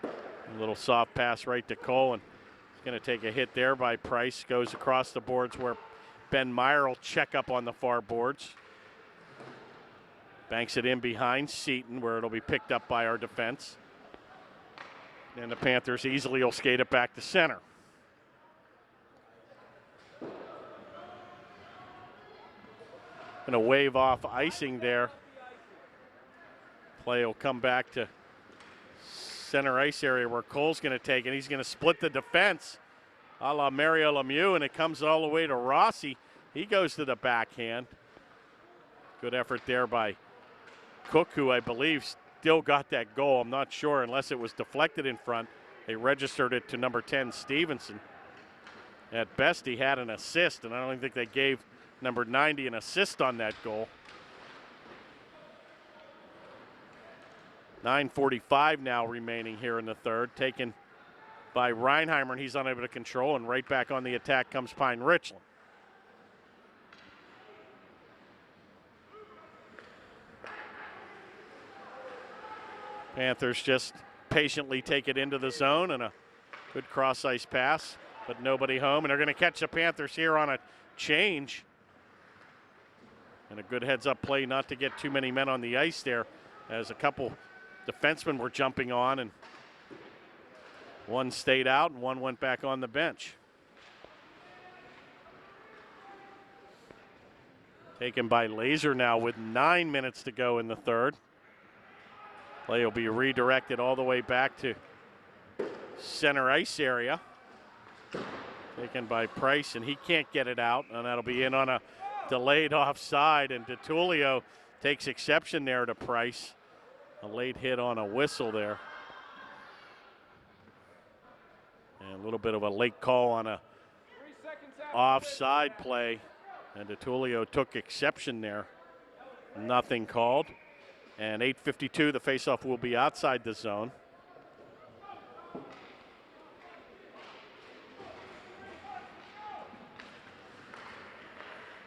A little soft pass right to Cole, and he's going to take a hit there by Price. Goes across the boards where Ben Meyer will check up on the far boards. Banks it in behind Seaton where it'll be picked up by our defense. And the Panthers easily will skate it back to center. Going to wave off icing there. Play will come back to center ice area where Cole's going to take it. He's going to split the defense a la Mario Lemieux, and it comes all the way to Rossi. He goes to the backhand. Good effort there by Cook, who I believe still got that goal. I'm not sure unless it was deflected in front. They registered it to number 10, Stevenson. At best, he had an assist, and I don't think they gave number 90 an assist on that goal. 9:45 now remaining here in the third. Taken by Reinheimer, and he's unable to control, and right back on the attack comes Pine-Richland. Panthers just patiently take it into the zone, and a good cross-ice pass, but nobody home. And they're going to catch the Panthers here on a change. And a good heads-up play not to get too many men on the ice there, as a couple defensemen were jumping on, and one stayed out and one went back on the bench. Taken by Laser now with 9 minutes to go in the third. Play will be redirected all the way back to center ice area. Taken by Price, and he can't get it out, and that'll be in on a delayed offside, and DeTulio takes exception there to Price. A late hit on a whistle there. And a little bit of a late call on a offside play, and DeTulio took exception there. Nothing called. And 8:52, the faceoff will be outside the zone.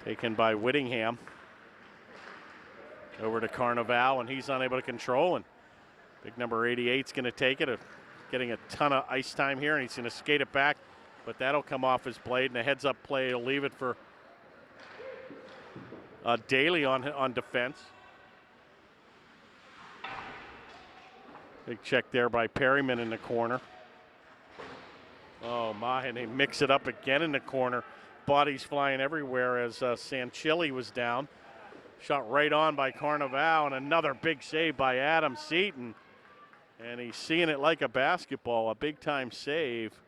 Taken by Whittingham. Over to Carnival, and he's unable to control, and big number 88's going to take it, getting a ton of ice time here, and he's going to skate it back, but that'll come off his blade, and a heads-up play will leave it for Daly on defense. Big check there by Perryman in the corner. Oh my, and they mix it up again in the corner. Bodies flying everywhere as Sanchilli was down. Shot right on by Carnival, and another big save by Adam Seaton. And he's seeing it like a basketball, a big-time save.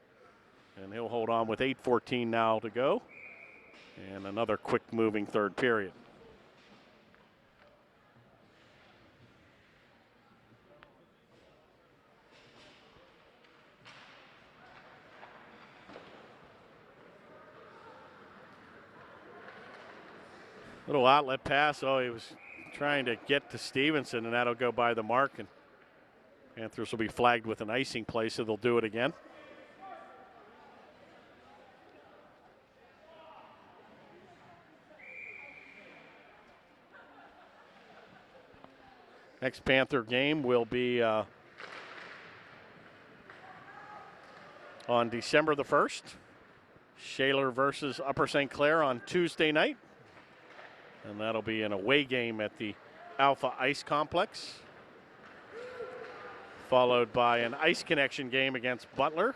And he'll hold on with 8:14 now to go. And another quick-moving third period. Little outlet pass. Oh, he was trying to get to Stevenson, and that'll go by the mark. And Panthers will be flagged with an icing play, so they'll do it again. Next Panther game will be on December the 1st. Shaler versus Upper St. Clair on Tuesday night. And that'll be an away game at the Alpha Ice Complex, followed by an Ice Connection game against Butler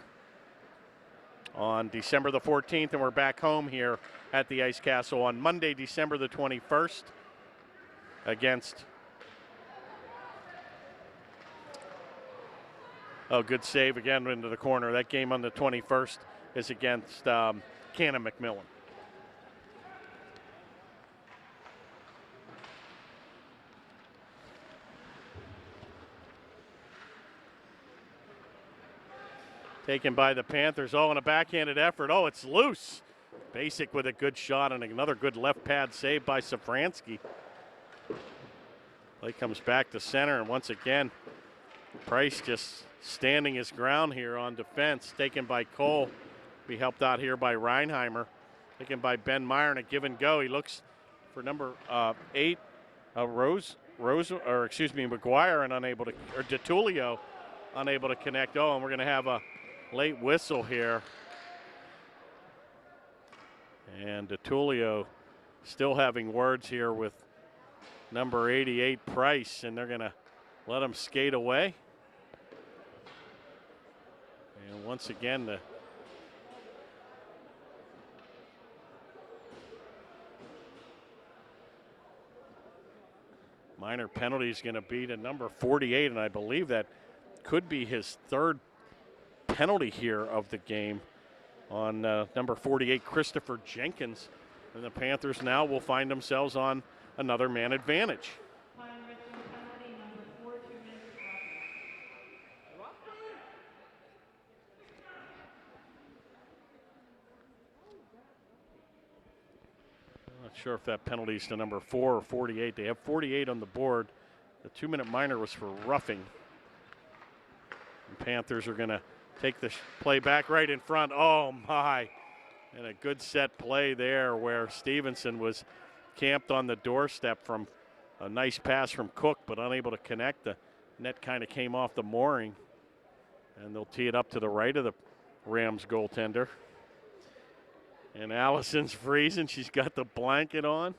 on December the 14th. And we're back home here at the Ice Castle on Monday, December the 21st against, oh, good save again into the corner. That game on the 21st is against Cannon McMillan. Taken by the Panthers. Oh, and a backhanded effort. Oh, it's loose. Basic with a good shot and another good left pad save by Safransky. Play comes back to center, and once again, Price just standing his ground here on defense. Taken by Cole. Be helped out here by Reinheimer. Taken by Ben Meyer, and a give and go. He looks for number 8, McGuire, and unable to, or DeTulio unable to connect. Oh, and we're going to have a late whistle here. And DeTulio still having words here with number 88 Price, and they're going to let him skate away. And once again, the minor penalty is going to be to number 48, and I believe that could be his third penalty here of the game on number 48, Christopher Jenkins. And the Panthers now will find themselves on another man advantage. I'm not sure if that penalty is to number 4 or 48. They have 48 on the board. The 2-minute minor was for roughing. And Panthers are going to take the play back right in front. Oh, my. And a good set play there where Stevenson was camped on the doorstep from a nice pass from Cook, but unable to connect. The net kind of came off the mooring. And they'll tee it up to the right of the Rams goaltender. And Allison's freezing. She's got the blanket on.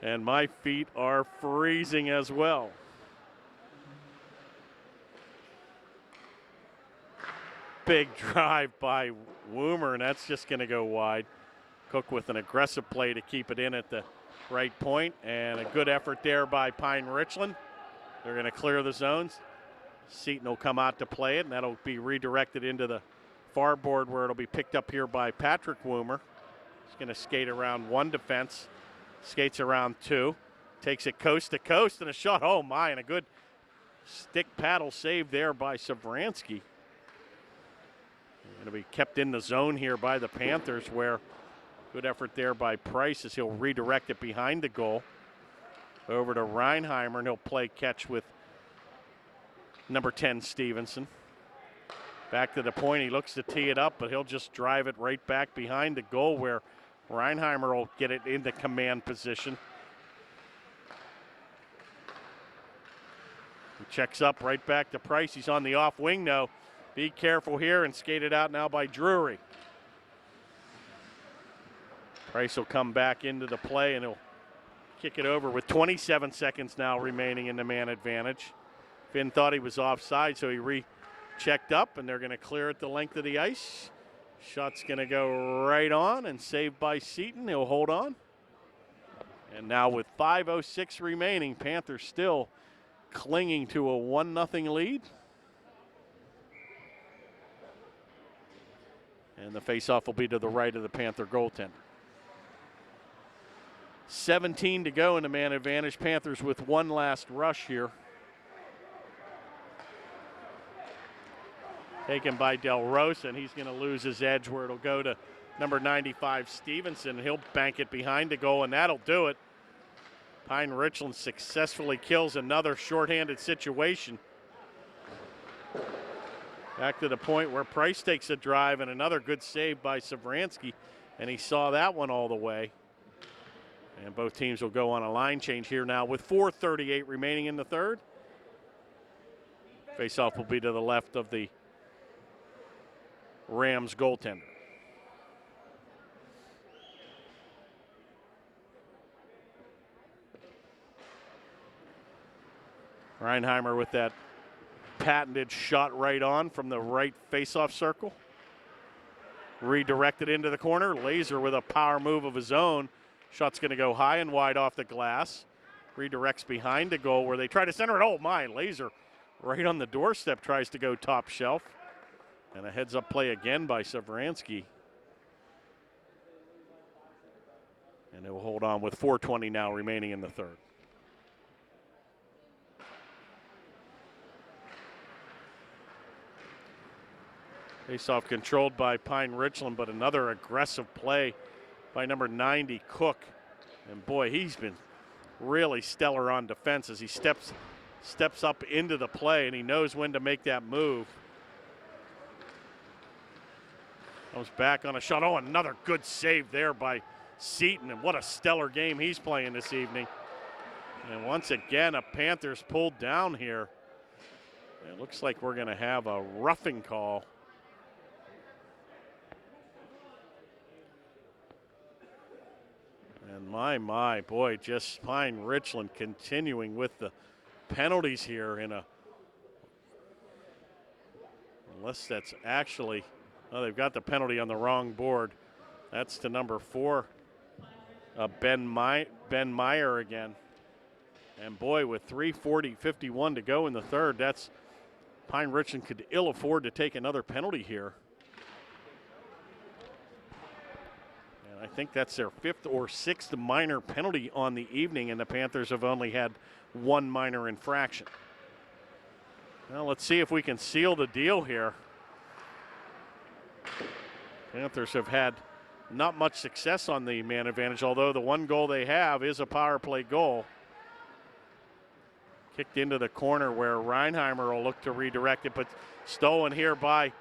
And my feet are freezing as well. Big drive by Woomer, and that's just going to go wide. Cook with an aggressive play to keep it in at the right point, and a good effort there by Pine-Richland. They're going to clear the zones. Seaton will come out to play it, and that'll be redirected into the far board where it'll be picked up here by Patrick Woomer. He's going to skate around one defense, skates around two, takes it coast to coast, and a shot. Oh, my, and a good stick paddle save there by Savransky. Going to be kept in the zone here by the Panthers, where good effort there by Price as he'll redirect it behind the goal. Over to Reinheimer, and he'll play catch with number 10, Stevenson. Back to the point, he looks to tee it up, but he'll just drive it right back behind the goal where Reinheimer will get it into command position. He checks up right back to Price. He's on the off wing now. Be careful here, and skated out now by Drury. Price will come back into the play, and he'll kick it over with 27 seconds now remaining in the man advantage. Finn thought he was offside, so he rechecked up, and they're going to clear it the length of the ice. Shot's going to go right on, and saved by Seaton. He'll hold on. And now with 5:06 remaining, Panthers still clinging to a 1-0 lead. And the faceoff will be to the right of the Panther goaltender. 17 to go in the man advantage. Panthers with one last rush here. Taken by Del Rosa, and he's going to lose his edge where it'll go to number 95, Stevenson. He'll bank it behind the goal, and that'll do it. Pine-Richland successfully kills another shorthanded situation. Back to the point where Price takes a drive, and another good save by Savransky, and he saw that one all the way. And both teams will go on a line change here now with 4:38 remaining in the third. Faceoff will be to the left of the Rams goaltender. Reinheimer with that patented shot right on from the right faceoff circle. Redirected into the corner. Laser with a power move of his own. Shot's going to go high and wide off the glass. Redirects behind the goal where they try to center it. Oh, my. Laser right on the doorstep tries to go top shelf. And a heads-up play again by Savransky. And it will hold on with 4:20 now remaining in the third. Faceoff controlled by Pine-Richland, but another aggressive play by number 90, Cook. And boy, he's been really stellar on defense as he steps up into the play, and he knows when to make that move. Comes back on a shot. Oh, another good save there by Seaton, and what a stellar game he's playing this evening. And once again, a Panthers pulled down here. It looks like we're going to have a roughing call. And my, boy, just Pine-Richland continuing with the penalties here unless that's actually, oh, they've got the penalty on the wrong board. That's to number 4, Ben Meyer again. And boy, with 3:51 to go in the third, that's Pine-Richland could ill afford to take another penalty here. I think that's their 5th or 6th minor penalty on the evening, and the Panthers have only had one minor infraction. Well, let's see if we can seal the deal here. Panthers have had not much success on the man advantage, although the one goal they have is a power play goal. Kicked into the corner where Reinheimer will look to redirect it, but stolen here by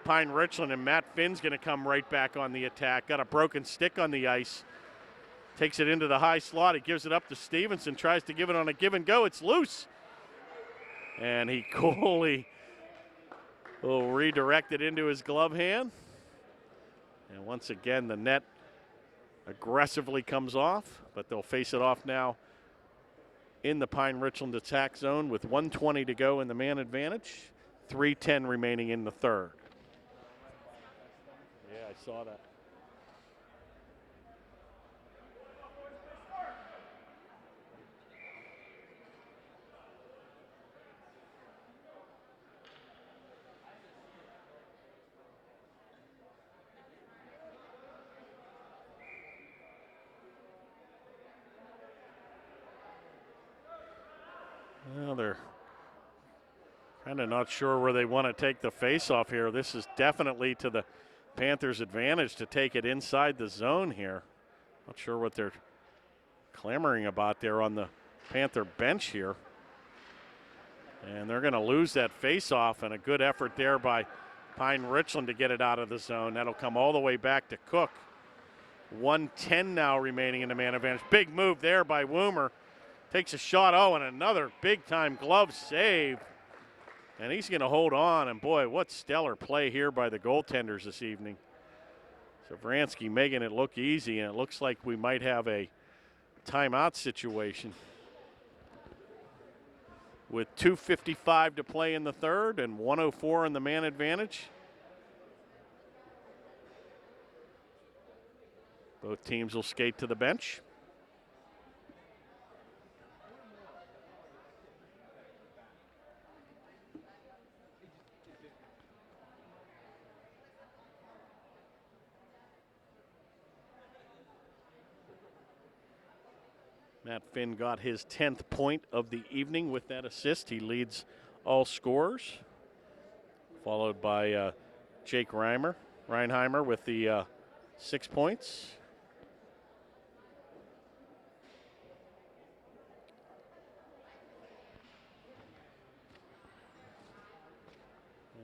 Pine-Richland, and Matt Finn's going to come right back on the attack. Got a broken stick on the ice. Takes it into the high slot. He gives it up to Stevenson. Tries to give it on a give and go. It's loose. And he coolly will redirect it into his glove hand. And once again, the net aggressively comes off, but they'll face it off now in the Pine-Richland attack zone with 1:20 to go in the man advantage. 3:10 remaining in the third. Yeah, I saw that. Well, they're kind of not sure where they want to take the face-off here. This is definitely to the Panthers' advantage to take it inside the zone here. Not sure what they're clamoring about there on the Panther bench here. And they're going to lose that face-off, and a good effort there by Pine-Richland to get it out of the zone. That'll come all the way back to Cook. 1:10 now remaining in the man advantage. Big move there by Woomer. Takes a shot, and another big-time glove save. And he's going to hold on, and boy, what stellar play here by the goaltenders this evening. Savransky making it look easy, and it looks like we might have a timeout situation. With 2:55 to play in the third and 1:04 in the man advantage. Both teams will skate to the bench. Matt Finn got his 10th point of the evening with that assist. He leads all scorers, followed by Jake Reinheimer with the 6 points.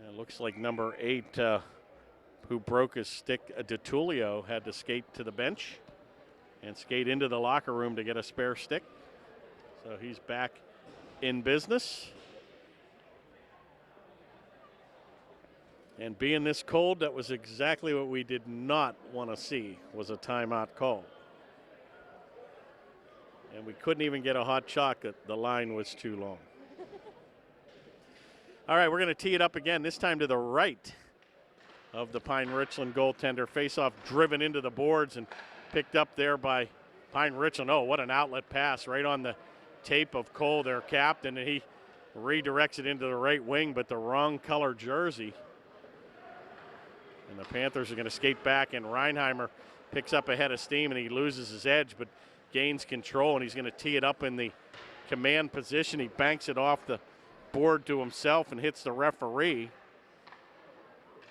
Yeah, looks like number 8, who broke his stick, DeTulio, had to skate to the bench and skate into the locker room to get a spare stick. So he's back in business. And being this cold, that was exactly what we did not want to see, was a timeout call. And we couldn't even get a hot chocolate. The line was too long. All right, we're going to tee it up again, this time to the right of the Pine-Richland goaltender. Face-off driven into the boards and picked up there by Pine-Richland. Oh, what an outlet pass right on the tape of Cole, their captain, and he redirects it into the right wing, but the wrong color jersey. And the Panthers are going to skate back, and Reinheimer picks up a head of steam, and he loses his edge, but gains control, and he's going to tee it up in the command position. He banks it off the board to himself and hits the referee.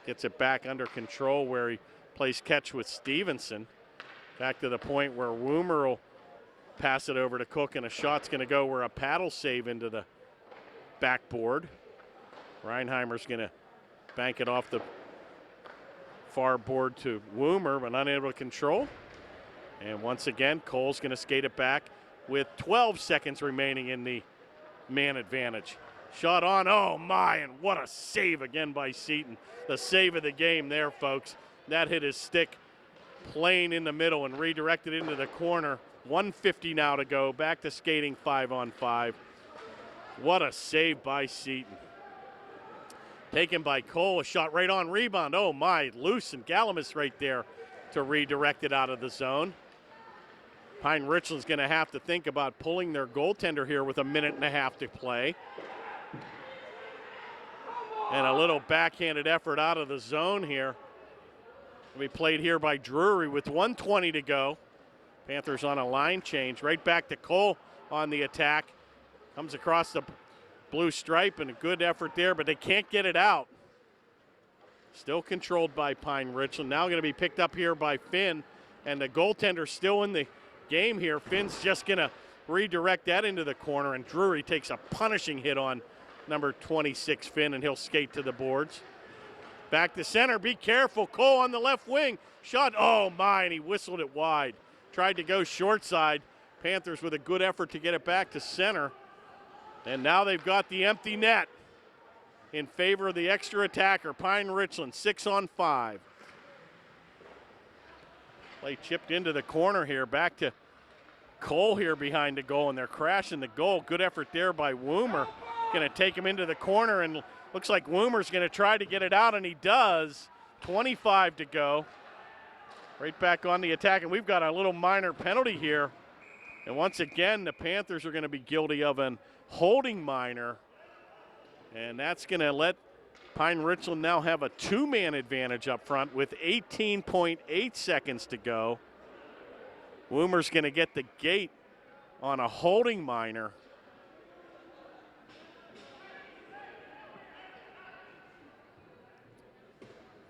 Gets it back under control where he plays catch with Stevenson. Back to the point where Woomer will pass it over to Cook, and a shot's going to go where a paddle save into the backboard. Reinheimer's going to bank it off the far board to Woomer, but unable to control. And once again, Cole's going to skate it back with 12 seconds remaining in the man advantage. Shot on, oh my, and what a save again by Seaton. The save of the game there, folks. That hit his stick plain in the middle and redirected into the corner. 1:50 now to go. Back to skating 5-on-5. What a save by Seaton. Taken by Cole, a shot right on rebound. Oh my, loose, and Galamus right there to redirect it out of the zone. Pine-Richland's going to have to think about pulling their goaltender here with 1.5 minutes to play. And a little backhanded effort out of the zone here. We played here by Drury with 1:20 to go. Panthers on a line change. Right back to Cole on the attack. Comes across the blue stripe, and a good effort there, but they can't get it out. Still controlled by Pine-Richland. Now going to be picked up here by Finn, and the goaltender still in the game here. Finn's just going to redirect that into the corner, and Drury takes a punishing hit on number 26 Finn, and he'll skate to the boards. Back to center, be careful. Cole on the left wing. Shot, oh my, and he whistled it wide. Tried to go short side. Panthers with a good effort to get it back to center. And now they've got the empty net in favor of the extra attacker, Pine-Richland, 6-on-5. Play chipped into the corner here. Back to Cole here behind the goal, and they're crashing the goal. Good effort there by Woomer. Going to take him into the corner, and looks like Woomer's going to try to get it out, and he does. 25 to go. Right back on the attack, and we've got a little minor penalty here. And once again, the Panthers are going to be guilty of an holding minor. And that's going to let Pine-Richland now have a 2-man advantage up front with 18.8 seconds to go. Woomer's going to get the gate on a holding minor.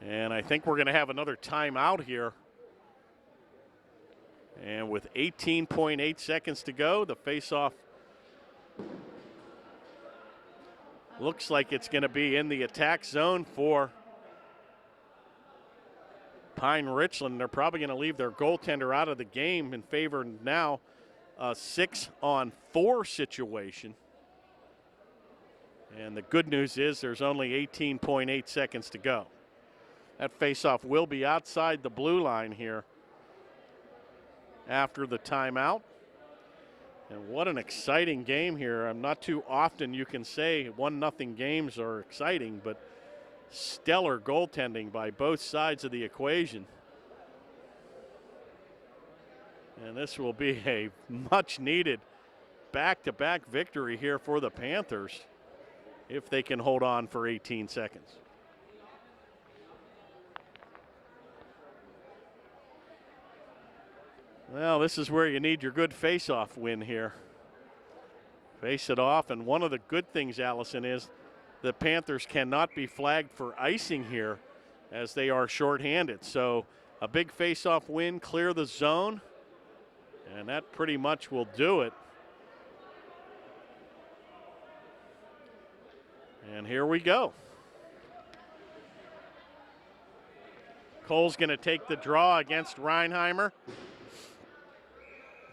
And I think we're going to have another timeout here. And with 18.8 seconds to go, the faceoff looks like it's going to be in the attack zone for Pine-Richland. They're probably going to leave their goaltender out of the game in favor now a 6-on-4 situation. And the good news is there's only 18.8 seconds to go. That faceoff will be outside the blue line here after the timeout. And what an exciting game here. Not too often you can say 1-0 games are exciting, but stellar goaltending by both sides of the equation. And this will be a much needed back-to-back victory here for the Panthers if they can hold on for 18 seconds. Well, this is where you need your good face-off win here. Face it off, and one of the good things, Allison, is the Panthers cannot be flagged for icing here as they are shorthanded. So a big face-off win, clear the zone, and that pretty much will do it. And here we go. Cole's going to take the draw against Reinheimer.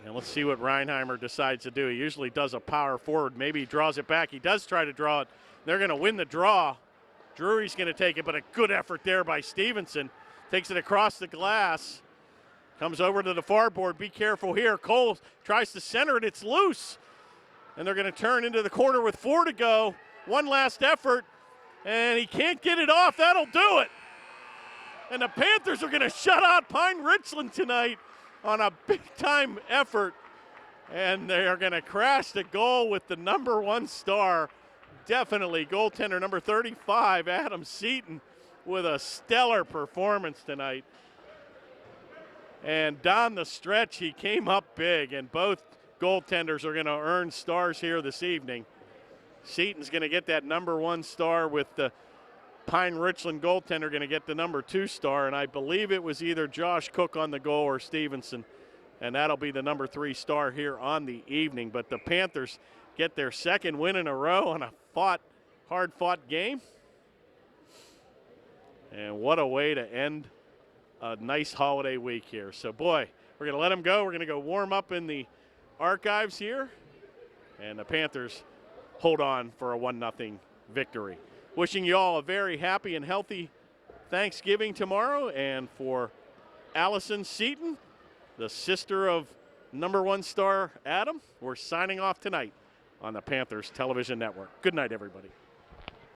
And let's see what Reinheimer decides to do. He usually does a power forward. Maybe he draws it back. He does try to draw it. They're going to win the draw. Drury's going to take it, but a good effort there by Stevenson. Takes it across the glass. Comes over to the far board. Be careful here. Cole tries to center it. It's loose. And they're going to turn into the corner with 4 to go. One last effort. And he can't get it off. That'll do it. And the Panthers are going to shut out Pine-Richland tonight on a big-time effort. And they are going to crash the goal with the number 1 star. Definitely goaltender number 35, Adam Seaton, with a stellar performance tonight. And down the stretch, he came up big, and both goaltenders are going to earn stars here this evening. Seaton's going to get that number 1 star, with the Pine-Richland goaltender going to get the number 2 star, and I believe it was either Josh Cook on the goal or Stevenson, and that'll be the number 3 star here on the evening. But the Panthers get their second win in a row on a hard-fought game. And what a way to end a nice holiday week here. So, boy, we're going to let them go. We're going to go warm up in the archives here, and the Panthers hold on for a 1-0 victory. Wishing you all a very happy and healthy Thanksgiving tomorrow. And for Allison Seaton, the sister of number 1 star Adam, we're signing off tonight on the Panthers Television Network. Good night, everybody.